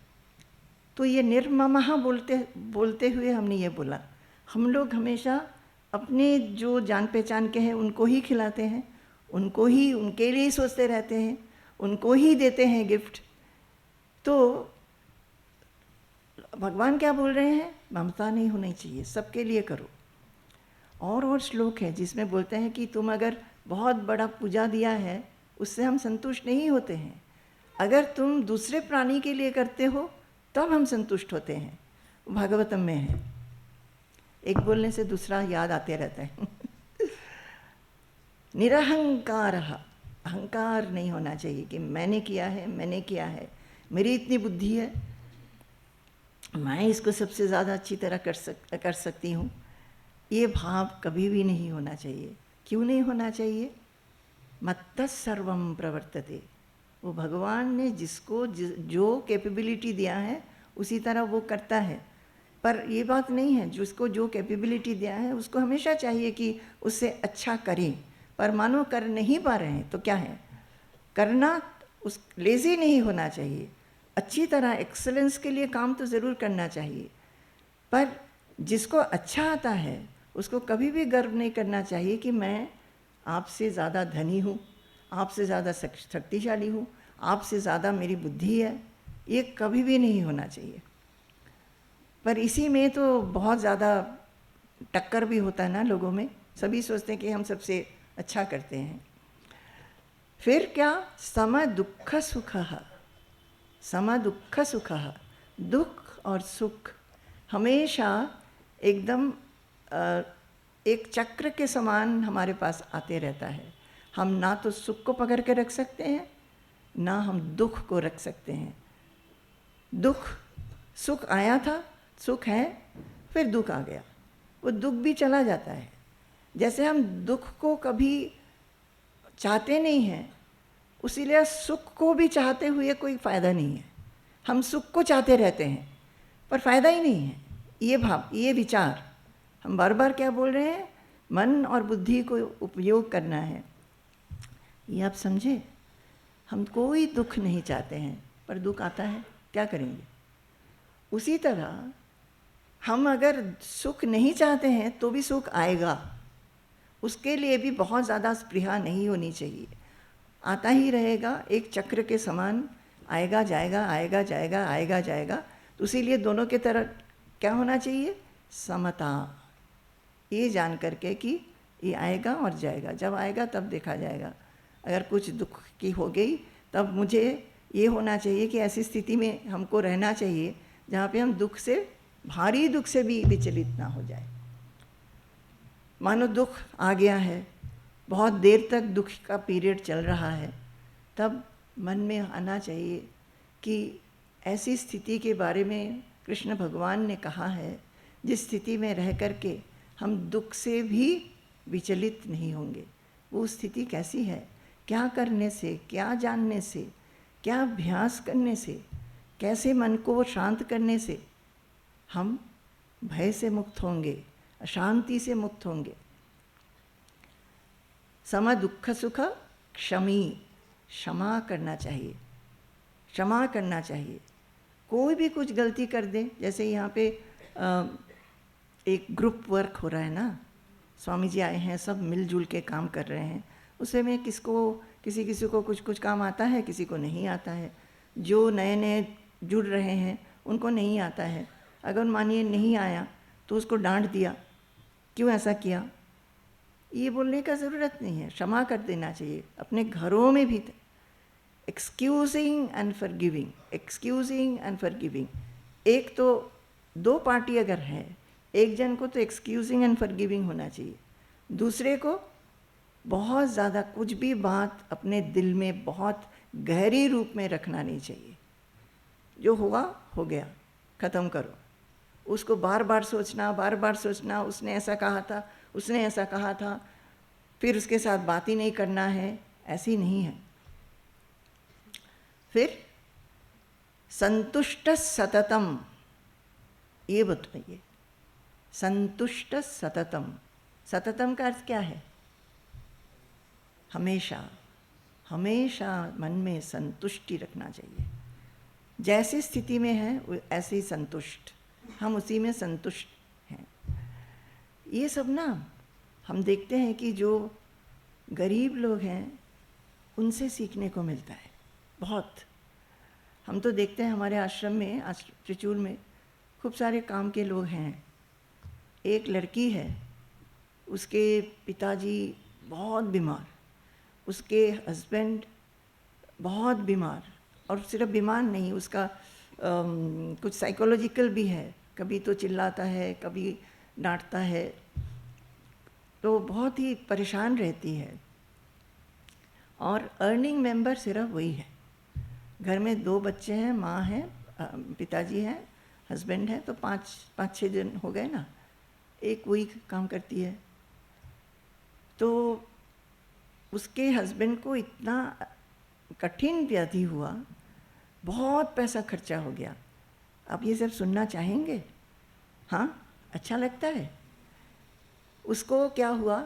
Speaker 1: तो ये निर्ममः बोलते हुए हमने ये बोला, हम लोग हमेशा अपने जो जान पहचान के हैं उनको ही खिलाते हैं, उनको ही, उनके लिए ही सोचते रहते हैं, उनको ही देते हैं गिफ्ट। तो भगवान क्या बोल रहे हैं? ममता नहीं होनी चाहिए, सबके लिए करो। और श्लोक है जिसमें बोलते हैं कि तुम अगर बहुत बड़ा पूजा दिया है उससे हम संतुष्ट नहीं होते हैं, अगर तुम दूसरे प्राणी के लिए करते हो तब हम संतुष्ट होते हैं। भागवतम में है, एक बोलने से दूसरा याद आते रहता है। निरहंकार, अहंकार नहीं होना चाहिए कि मैंने किया है, मैंने किया है, मेरी इतनी बुद्धि है, मैं इसको सबसे ज़्यादा अच्छी तरह कर सकती हूँ। ये भाव कभी भी नहीं होना चाहिए। क्यों नहीं होना चाहिए? मत्तः सर्वं प्रवर्तते, वो भगवान ने जिसको जो कैपेबिलिटी दिया है उसी तरह वो करता है। पर ये बात नहीं है, जिसको जो कैपेबिलिटी दिया है उसको हमेशा चाहिए कि उससे अच्छा करें। पर मानो कर नहीं पा रहे हैं तो क्या है, करना, उस लेज़ी नहीं होना चाहिए, अच्छी तरह एक्सेलेंस के लिए काम तो ज़रूर करना चाहिए। पर जिसको अच्छा आता है उसको कभी भी गर्व नहीं करना चाहिए कि मैं आपसे ज़्यादा धनी हूँ, आपसे ज़्यादा शक्तिशाली हूँ, आपसे ज़्यादा मेरी बुद्धि है, ये कभी भी नहीं होना चाहिए। पर इसी में तो बहुत ज़्यादा टक्कर भी होता है ना लोगों में, सभी सोचते हैं कि हम सबसे अच्छा करते हैं। फिर क्या, सम दुःख सुखः, सम दुःख सुखः, दुख और सुख हमेशा एकदम एक चक्र के समान हमारे पास आते रहता है। हम ना तो सुख को पकड़ के रख सकते हैं, ना हम दुख को रख सकते हैं। दुख, सुख आया था, सुख है, फिर दुख आ गया, वो दुख भी चला जाता है। जैसे हम दुख को कभी चाहते नहीं हैं, उसीलिए सुख को भी चाहते हुए कोई फ़ायदा नहीं है। हम सुख को चाहते रहते हैं पर फ़ायदा ही नहीं है। ये भाव, ये विचार, हम बार बार क्या बोल रहे हैं, मन और बुद्धि को उपयोग करना है। ये आप समझे, हम कोई दुख नहीं चाहते हैं पर दुख आता है, क्या करेंगे? उसी तरह हम अगर सुख नहीं चाहते हैं तो भी सुख आएगा, उसके लिए भी बहुत ज़्यादा स्पृहा नहीं होनी चाहिए, आता ही रहेगा, एक चक्र के समान आएगा जाएगा, आएगा जाएगा, आएगा जाएगा। तो इसीलिए दोनों के तरह क्या होना चाहिए, समता, ये जान करके कि ये आएगा और जाएगा, जब आएगा तब देखा जाएगा। अगर कुछ दुख की हो गई तब मुझे ये होना चाहिए कि ऐसी स्थिति में हमको रहना चाहिए जहाँ पे हम दुख से, भारी दुख से भी विचलित ना हो जाए। मानो दुख आ गया है, बहुत देर तक दुख का पीरियड चल रहा है, तब मन में आना चाहिए कि ऐसी स्थिति के बारे में कृष्ण भगवान ने कहा है जिस स्थिति में रह करके हम दुख से भी विचलित नहीं होंगे। वो स्थिति कैसी है, क्या करने से, क्या जानने से, क्या अभ्यास करने से, कैसे मन को शांत करने से हम भय से मुक्त होंगे, अशांति से मुक्त होंगे। सम दुःख सुख क्षमी, क्षमा करना चाहिए, क्षमा करना चाहिए। कोई भी कुछ गलती कर दे, जैसे यहाँ पे एक ग्रुप वर्क हो रहा है ना, स्वामी जी आए हैं, सब मिलजुल के काम कर रहे हैं, उसमें किसी को कुछ काम आता है, किसी को नहीं आता है। जो नए नए जुड़ रहे हैं उनको नहीं आता है, अगर मानिए नहीं आया तो उसको डांट दिया, क्यों ऐसा किया, ये बोलने का ज़रूरत नहीं है, क्षमा कर देना चाहिए। अपने घरों में भी excusing and forgiving, excusing and forgiving. एक तो दो पार्टी अगर है, एक जन को तो एक्सक्यूजिंग एंड फॉरगिविंग होना चाहिए, दूसरे को बहुत ज़्यादा कुछ भी बात अपने दिल में बहुत गहरी रूप में रखना नहीं चाहिए। जो हुआ हो गया, ख़त्म करो। उसको बार बार सोचना, उसने ऐसा कहा था, उसने ऐसा कहा था, फिर उसके साथ बात ही नहीं करना है, ऐसी नहीं है। फिर संतुष्ट सततम, ये बताइए, संतुष्ट सततम, सततम का अर्थ क्या है, हमेशा, हमेशा मन में संतुष्टि रखना चाहिए। जैसी स्थिति में है ऐसे ही संतुष्ट, हम उसी में संतुष्ट हैं। ये सब ना हम देखते हैं कि जो गरीब लोग हैं उनसे सीखने को मिलता है बहुत। हम तो देखते हैं हमारे आश्रम में, त्रिचूर में खूब सारे काम के लोग हैं। एक लड़की है, उसके पिताजी बहुत बीमार, उसके हस्बैंड बहुत बीमार, और सिर्फ बीमार नहीं, उसका कुछ साइकोलॉजिकल भी है, कभी तो चिल्लाता है, कभी डांटता है, तो बहुत ही परेशान रहती है। और अर्निंग मेंबर सिर्फ वही है। घर में 2 बच्चे हैं, माँ है, पिताजी हैं, हस्बैंड है, तो 5-6 जन हो गए ना, एक वही काम करती है। तो उसके हस्बैंड को इतना कठिन व्याधि हुआ, बहुत पैसा खर्चा हो गया। आप ये सब सुनना चाहेंगे? हाँ, अच्छा लगता है। उसको क्या हुआ,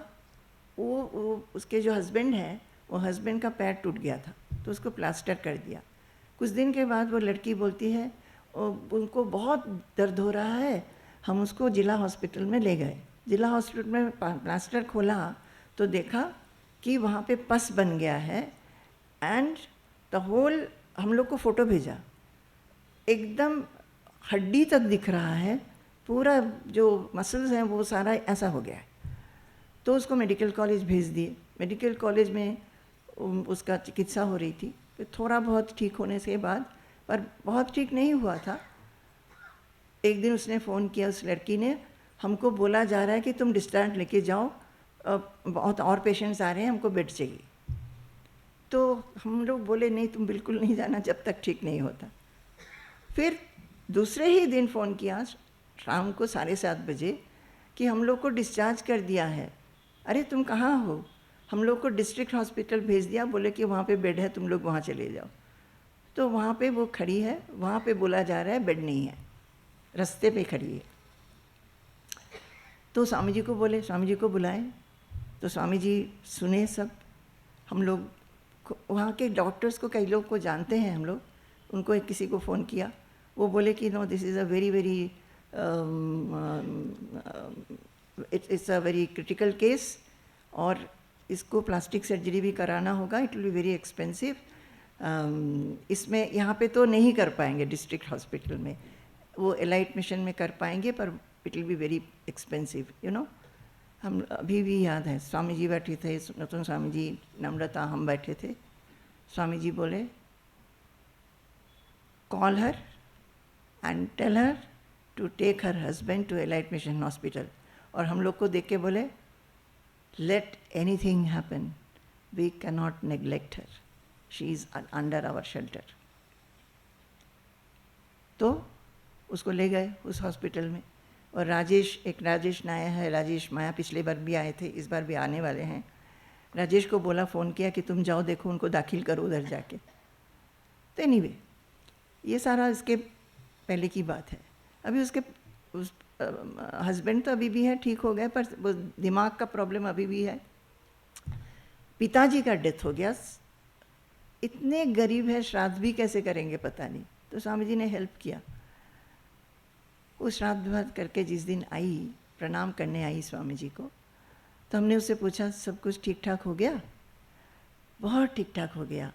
Speaker 1: वो उसके जो हस्बैंड है, वो हस्बैंड का पैर टूट गया था, तो उसको प्लास्टर कर दिया। कुछ दिन के बाद वो लड़की बोलती है उनको बहुत दर्द हो रहा है, हम उसको जिला हॉस्पिटल में ले गए। जिला हॉस्पिटल में प्लास्टर खोला तो देखा कि वहाँ पे पस बन गया है, एंड द होल, हम लोग को फ़ोटो भेजा, एकदम हड्डी तक दिख रहा है, पूरा जो मसल्स हैं वो सारा ऐसा हो गया है। तो उसको मेडिकल कॉलेज भेज दिए। मेडिकल कॉलेज में उसका चिकित्सा हो रही थी, फिर थोड़ा बहुत ठीक होने के बाद, पर बहुत ठीक नहीं हुआ था। एक दिन उसने फ़ोन किया, उस लड़की ने, हमको बोला जा रहा है कि तुम डिस्चार्ज लेके जाओ, बहुत और पेशेंट्स आ रहे हैं, हमको बेड चाहिए। तो हम लोग बोले नहीं, तुम बिल्कुल नहीं जाना जब तक ठीक नहीं होता। फिर दूसरे ही दिन फ़ोन किया शाम को 7:30 बजे कि हम लोग को डिस्चार्ज कर दिया है। अरे तुम कहाँ हो? हम लोग को डिस्ट्रिक्ट हॉस्पिटल भेज दिया, बोले कि वहाँ पे बेड है, तुम लोग वहाँ चले जाओ। तो वहाँ पे वो खड़ी है, वहाँ पे बोला जा रहा है बेड नहीं है, रास्ते पे खड़ी है। तो स्वामी जी को बोले, स्वामी जी को बुलाए। तो स्वामी जी सुने सब। हम लोग वहाँ के डॉक्टर्स को, कई लोग को जानते हैं हम लोग, उनको एक किसी को फ़ोन किया। वो बोले कि no, this is a very it's a very critical case और इसको प्लास्टिक सर्जरी भी कराना होगा, it will be very expensive. इसमें यहाँ पे तो नहीं कर पाएंगे, डिस्ट्रिक्ट हॉस्पिटल में वो एलाइट मिशन में कर पाएंगे, पर it will be very expensive, you know. हम अभी भी याद है, स्वामी जी बैठे थे, नूतन स्वामी जी, नम्रता, हम बैठे थे। स्वामी जी बोले, call her and tell her to take her husband to Elite Mission Hospital. और हम लोग को देख के बोले, let anything happen, we can not neglect her, she is under our shelter. तो उसको ले गए उस हॉस्पिटल में। और राजेश, एक राजेश नाया है, राजेश माया, पिछले बार भी आए थे, इस बार भी आने वाले हैं। राजेश को बोला, फ़ोन किया कि तुम जाओ देखो, उनको दाखिल करो उधर जाके। तो एनीवे, ये सारा इसके पहले की बात है। अभी उसके हस्बैंड तो अभी भी है, ठीक हो गए, पर वो दिमाग का प्रॉब्लम अभी भी है। पिताजी का डेथ हो गया, इतने गरीब है, श्राद्ध भी कैसे करेंगे पता नहीं। तो स्वामी जी ने हेल्प किया। वो श्राद्ध वाद करके जिस दिन आई, प्रणाम करने आई स्वामी जी को, तो हमने उससे पूछा, सब कुछ ठीक ठाक हो गया? बहुत ठीक ठाक हो गया।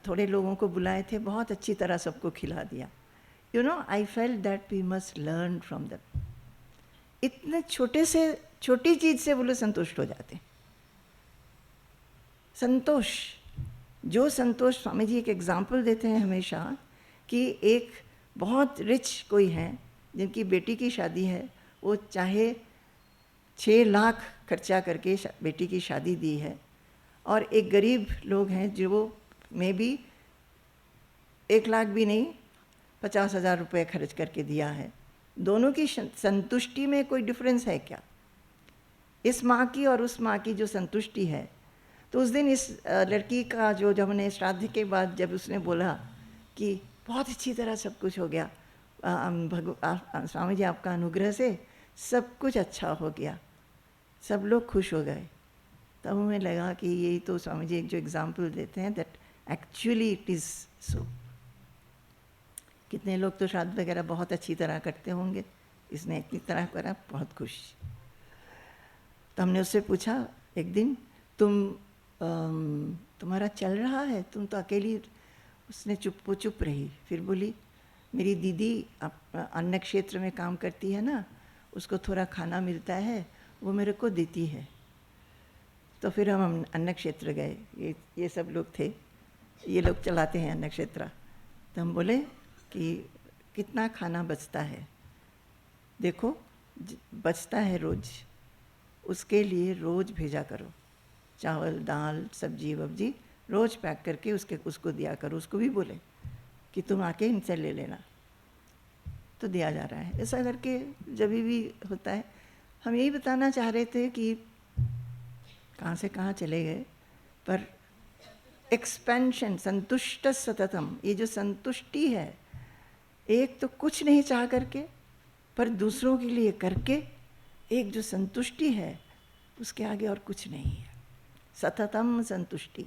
Speaker 1: थोड़े लोगों को बुलाए थे, बहुत अच्छी तरह सबको खिला दिया। You know, I felt that we must learn from that. इतने छोटे से छोटी चीज़ से वो लोग संतुष्ट हो जाते हैं। संतोष, जो संतोष, स्वामी जी एक एग्जाम्पल देते हैं हमेशा कि एक बहुत रिच कोई है जिनकी बेटी की शादी है, वो चाहे 6 लाख खर्चा करके बेटी की शादी दी है, और एक गरीब लोग हैं जो में भी 1 लाख भी नहीं, 50,000 रुपये खर्च करके दिया है। दोनों की संतुष्टि में कोई डिफरेंस है क्या? इस माँ की और उस माँ की जो संतुष्टि है। तो उस दिन इस लड़की का जो, जब हमने श्राद्ध के बाद जब उसने बोला कि बहुत अच्छी तरह सब कुछ हो गया, स्वामी जी आपका अनुग्रह से सब कुछ अच्छा हो गया, सब लोग खुश हो गए। तब हमें लगा कि यही तो स्वामी जी एक जो एग्जाम्पल देते हैं, that actually it is so. कितने लोग तो श्राद्ध वगैरह बहुत अच्छी तरह करते होंगे, इसने इतनी तरह करा, बहुत खुश। तो हमने उससे पूछा एक दिन, तुम्हारा चल रहा है, तुम तो अकेली। उसने चुप रही। फिर बोली, मेरी दीदी अन्न क्षेत्र में काम करती है ना, उसको थोड़ा खाना मिलता है, वो मेरे को देती है। तो फिर हम अन्न क्षेत्र गए, ये सब लोग थे, ये लोग चलाते हैं अन्न क्षेत्र। तो हम बोले कि कितना खाना बचता है, देखो बचता है रोज़, उसके लिए रोज़ भेजा करो, चावल दाल सब्जी वब्जी रोज़ पैक करके उसको दिया करो। उसको भी बोले कि तुम आके इनसे ले लेना। तो दिया जा रहा है। ऐसा करके जब भी होता है। हम यही बताना चाह रहे थे कि कहाँ से कहाँ चले गए, पर एक्सपेंशन, संतुष्ट सततम, ये जो संतुष्टि है, एक तो कुछ नहीं चाह करके, पर दूसरों के लिए करके, एक जो संतुष्टि है उसके आगे और कुछ नहीं है। सततम संतुष्टि।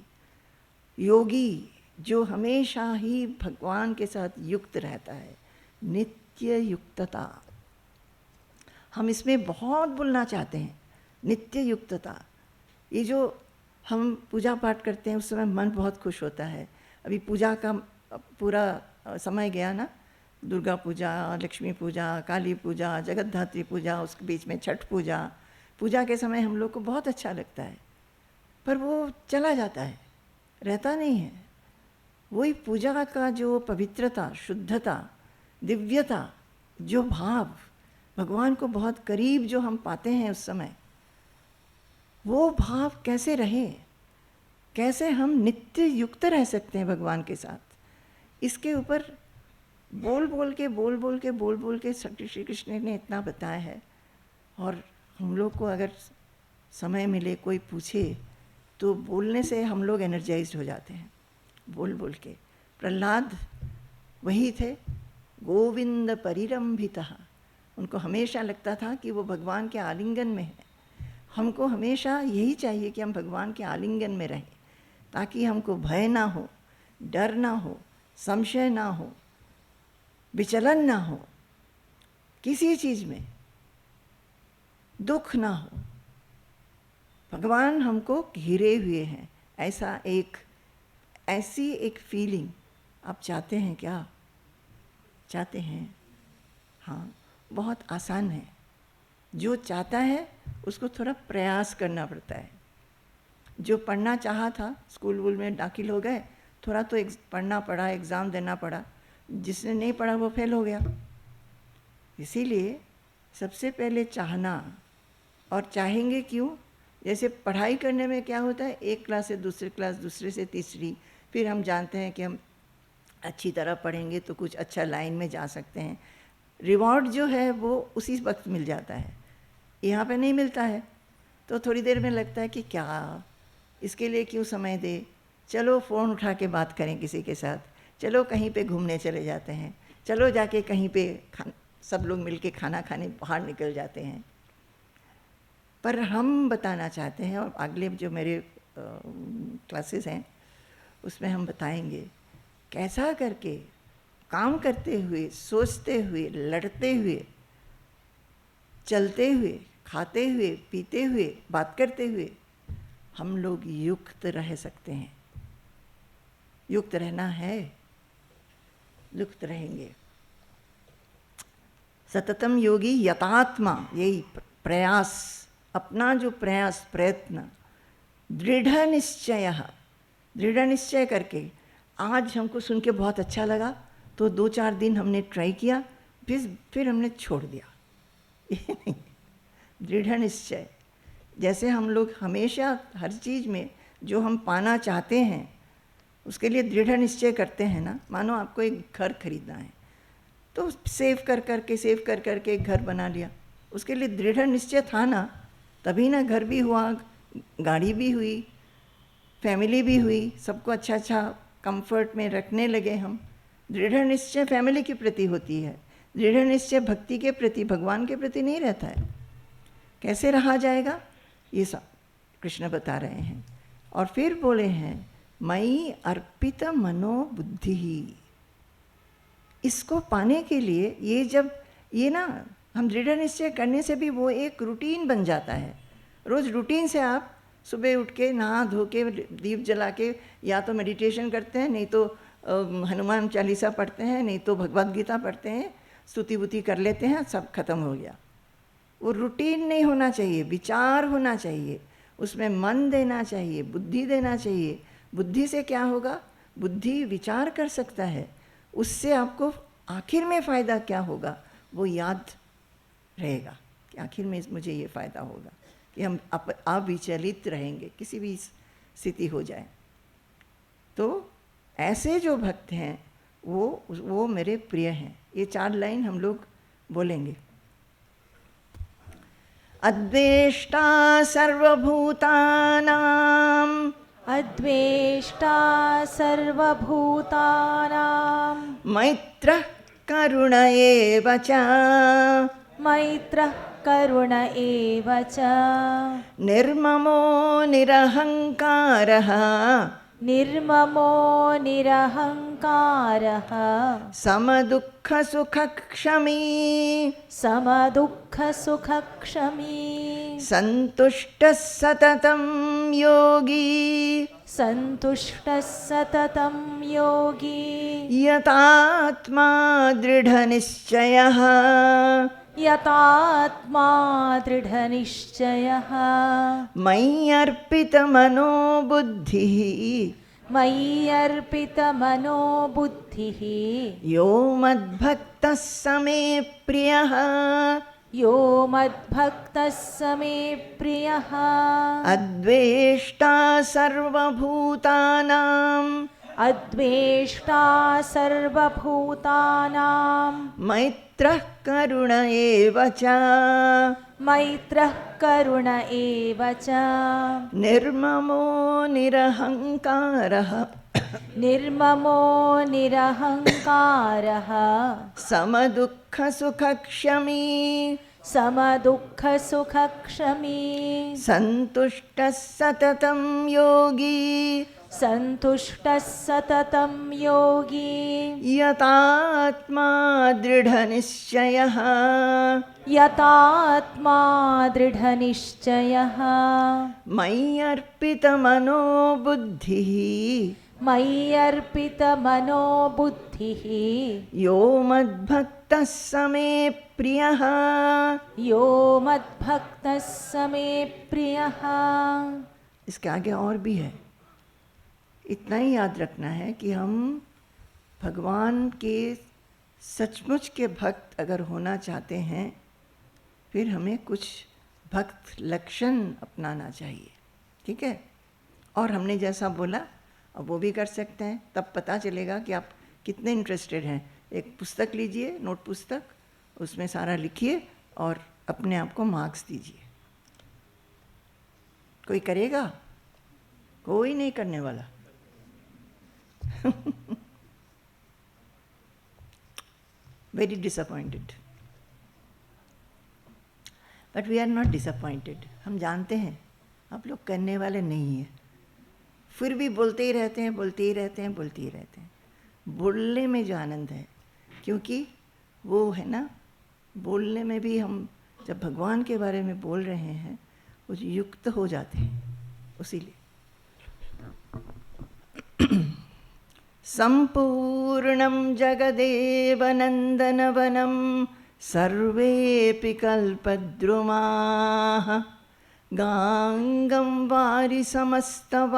Speaker 1: योगी जो हमेशा ही भगवान के साथ युक्त रहता है, नित्य युक्तता, हम इसमें बहुत बोलना चाहते हैं। नित्य युक्तता, ये जो हम पूजा पाठ करते हैं उस समय मन बहुत खुश होता है। अभी पूजा का पूरा समय गया ना, दुर्गा पूजा, लक्ष्मी पूजा, काली पूजा, जगद्धात्री पूजा, उसके बीच में छठ पूजा। पूजा के समय हम लोग को बहुत अच्छा लगता है, पर वो चला जाता है, रहता नहीं है। वही पूजा का जो पवित्रता, शुद्धता, दिव्यता, जो भाव, भगवान को बहुत करीब जो हम पाते हैं उस समय, वो भाव कैसे रहे, कैसे हम नित्य युक्त रह सकते हैं भगवान के साथ, इसके ऊपर बोल बोल के श्री कृष्ण ने इतना बताया है। और हम लोग को अगर समय मिले, कोई पूछे, तो बोलने से हम लोग एनर्जाइज्ड हो जाते हैं, बोल बोल के। प्रहलाद वही थे, गोविंद परिरंभितः। उनको हमेशा लगता था कि वो भगवान के आलिंगन में है। हमको हमेशा यही चाहिए कि हम भगवान के आलिंगन में रहें, ताकि हमको भय ना हो, डर ना हो, संशय ना हो, विचलन ना हो, किसी चीज़ में दुख ना हो। भगवान हमको घिरे हुए हैं, ऐसी एक फीलिंग आप चाहते हैं क्या? चाहते हैं? हाँ, बहुत आसान है। जो चाहता है उसको थोड़ा प्रयास करना पड़ता है। जो पढ़ना चाहा था, स्कूल वूल में दाखिल हो गए, थोड़ा तो पढ़ना पड़ा, एग्ज़ाम देना पड़ा। जिसने नहीं पढ़ा वो फेल हो गया। इसीलिए सबसे पहले चाहना, और चाहेंगे क्यों? जैसे पढ़ाई करने में क्या होता है, एक क्लास से दूसरी क्लास, दूसरे से तीसरी, फिर हम जानते हैं कि हम अच्छी तरह पढ़ेंगे तो कुछ अच्छा लाइन में जा सकते हैं। रिवॉर्ड जो है वो उसी वक्त मिल जाता है, यहाँ पे नहीं मिलता है। तो थोड़ी देर में लगता है कि क्या, इसके लिए क्यों समय दे, चलो फ़ोन उठा के बात करें किसी के साथ, चलो कहीं पे घूमने चले जाते हैं, चलो जाके कहीं पे सब लोग मिलके खाना खाने बाहर निकल जाते हैं। पर हम बताना चाहते हैं, और अगले जो मेरे क्लासेस हैं उसमें हम बताएंगे कैसा करके काम करते हुए, सोचते हुए, लड़ते हुए, चलते हुए, खाते हुए, पीते हुए, बात करते हुए हम लोग युक्त रह सकते हैं। युक्त रहना है, युक्त रहेंगे। सततम योगी यतात्मा, यही प्रयास, अपना जो प्रयास, प्रयत्न, दृढ़ निश्चय करके। आज हमको सुन के बहुत अच्छा लगा, तो 2-4 दिन हमने ट्राई किया, फिर हमने छोड़ दिया। ये नहीं, दृढ़ निश्चय। जैसे हम लोग हमेशा हर चीज़ में जो हम पाना चाहते हैं उसके लिए दृढ़ निश्चय करते हैं ना। मानो आपको एक घर खरीदना है, तो सेव कर करके एक घर बना लिया। उसके लिए दृढ़ निश्चय था ना, तभी ना घर भी हुआ, गाड़ी भी हुई, फैमिली भी हुई, सबको अच्छा कंफर्ट में रखने लगे हम। दृढ़ निश्चय फैमिली के प्रति होती है, दृढ़ निश्चय भक्ति के प्रति, भगवान के प्रति नहीं रहता है। कैसे रहा जाएगा, ये सब कृष्ण बता रहे हैं। और फिर बोले हैं, मयि अर्पित मनोबुद्धि ही। इसको पाने के लिए ये ना, हम दृढ़ निश्चय करने से भी वो एक रूटीन बन जाता है। रोज़ रूटीन से आप सुबह उठ के नहा धो के दीप जला के या तो मेडिटेशन करते हैं, नहीं तो हनुमान चालीसा पढ़ते हैं, नहीं तो भगवद गीता पढ़ते हैं, स्तुति वुति कर लेते हैं, सब खत्म हो गया। वो रूटीन नहीं होना चाहिए, विचार होना चाहिए, उसमें मन देना चाहिए, बुद्धि देना चाहिए। बुद्धि से क्या होगा? बुद्धि विचार कर सकता है, उससे आपको आखिर में फ़ायदा क्या होगा वो याद रहेगा कि आखिर में मुझे ये फ़ायदा होगा कि हम अविचलित रहेंगे, किसी भी स्थिति हो जाए। तो ऐसे जो भक्त हैं वो मेरे प्रिय हैं। ये 4 लाइन हम लोग बोलेंगे। अद्वेष्टा सर्वभूतानां,
Speaker 2: अद्वेष्टा सर्वभूतानां,
Speaker 1: मैत्रः करुण एव च,
Speaker 2: मैत्रः करुण एव च,
Speaker 1: निर्ममो निरहङ्कारः,
Speaker 2: निर्ममो निरहङ्कारः
Speaker 1: समदुःखसुखक्षमी
Speaker 2: समदुःखसुखक्षमी
Speaker 1: सन्तुष्टः सततं योगी
Speaker 2: सन्तुष्टः सततं योगी
Speaker 1: यतात्मा दृढनिश्चयः
Speaker 2: यतात्मा दृढनिश्चयः
Speaker 1: मयि अर्पितमनो बुद्धिः
Speaker 2: मयि अर्पितमनो बुद्धिः
Speaker 1: यो मद्भक्तः स मे प्रियः
Speaker 2: यो मद्भक्तः स मे प्रियः
Speaker 1: अद्वेष्टा सर्वभूतानां
Speaker 2: अद्वेष्टा सर्वभूतानां
Speaker 1: मैत्रः करुण एव च
Speaker 2: मैत्रः करुण एव च
Speaker 1: निर्ममो निरहङ्कारः
Speaker 2: निर्ममो निरहङ्कारः
Speaker 1: समदुःखसुखक्षमी
Speaker 2: समदुःखसुखक्षमी
Speaker 1: सन्तुष्टः सततं योगी
Speaker 2: सन्तुष्टः सततं योगी
Speaker 1: यतात्मा दृढनिश्चयः
Speaker 2: यतात्मा दृढनिश्चयः
Speaker 1: मयि अर्पितमनो बुद्धिः
Speaker 2: मयि अर्पितमनो बुद्धिः
Speaker 1: यो मद्भक्तः स मे प्रियः
Speaker 2: यो मद्भक्तः स मे प्रियः।
Speaker 1: इसके आगे और भी है। इतना ही याद रखना है कि हम भगवान के सचमुच के भक्त अगर होना चाहते हैं फिर हमें कुछ भक्त लक्षण अपनाना चाहिए, ठीक है। और हमने जैसा बोला अब वो भी कर सकते हैं, तब पता चलेगा कि आप कितने इंटरेस्टेड हैं। एक पुस्तक लीजिए, नोट पुस्तक, उसमें सारा लिखिए और अपने आप को मार्क्स दीजिए। कोई करेगा? कोई नहीं करने वाला। Very disappointed. But we are not disappointed. हम जानते हैं आप लोग करने वाले नहीं हैं, फिर भी बोलते ही रहते हैं, बोलते ही रहते हैं, बोलते ही रहते हैं। बोलने में जो आनंद है, क्योंकि वो है ना, बोलने में भी हम जब भगवान के बारे में बोल रहे हैं वो युक्त हो जाते हैं, उसीलिए। सम्पूर्णं जगदेव नन्दनवनं सर्वेऽपि कल्पद्रुमाः गाङ्गं वारि समस्तवारिनिवहाः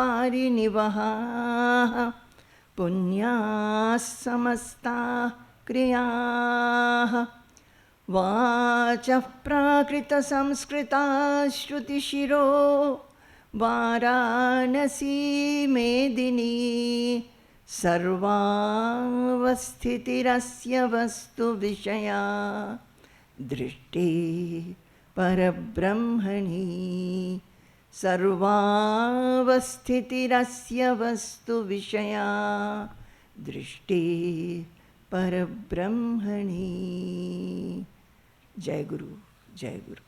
Speaker 1: पुण्याः समस्ताः क्रियाः वाचः प्राकृतसंस्कृताः श्रुतिशिरो वाराणसी मेदिनी सर्वावस्थितिरस्य वस्तुविषया दृष्टि परब्रह्मणि सर्वावस्थितिरस्य वस्तुविषया दृष्टि परब्रह्मणि। जय गुरु, जय गुरु।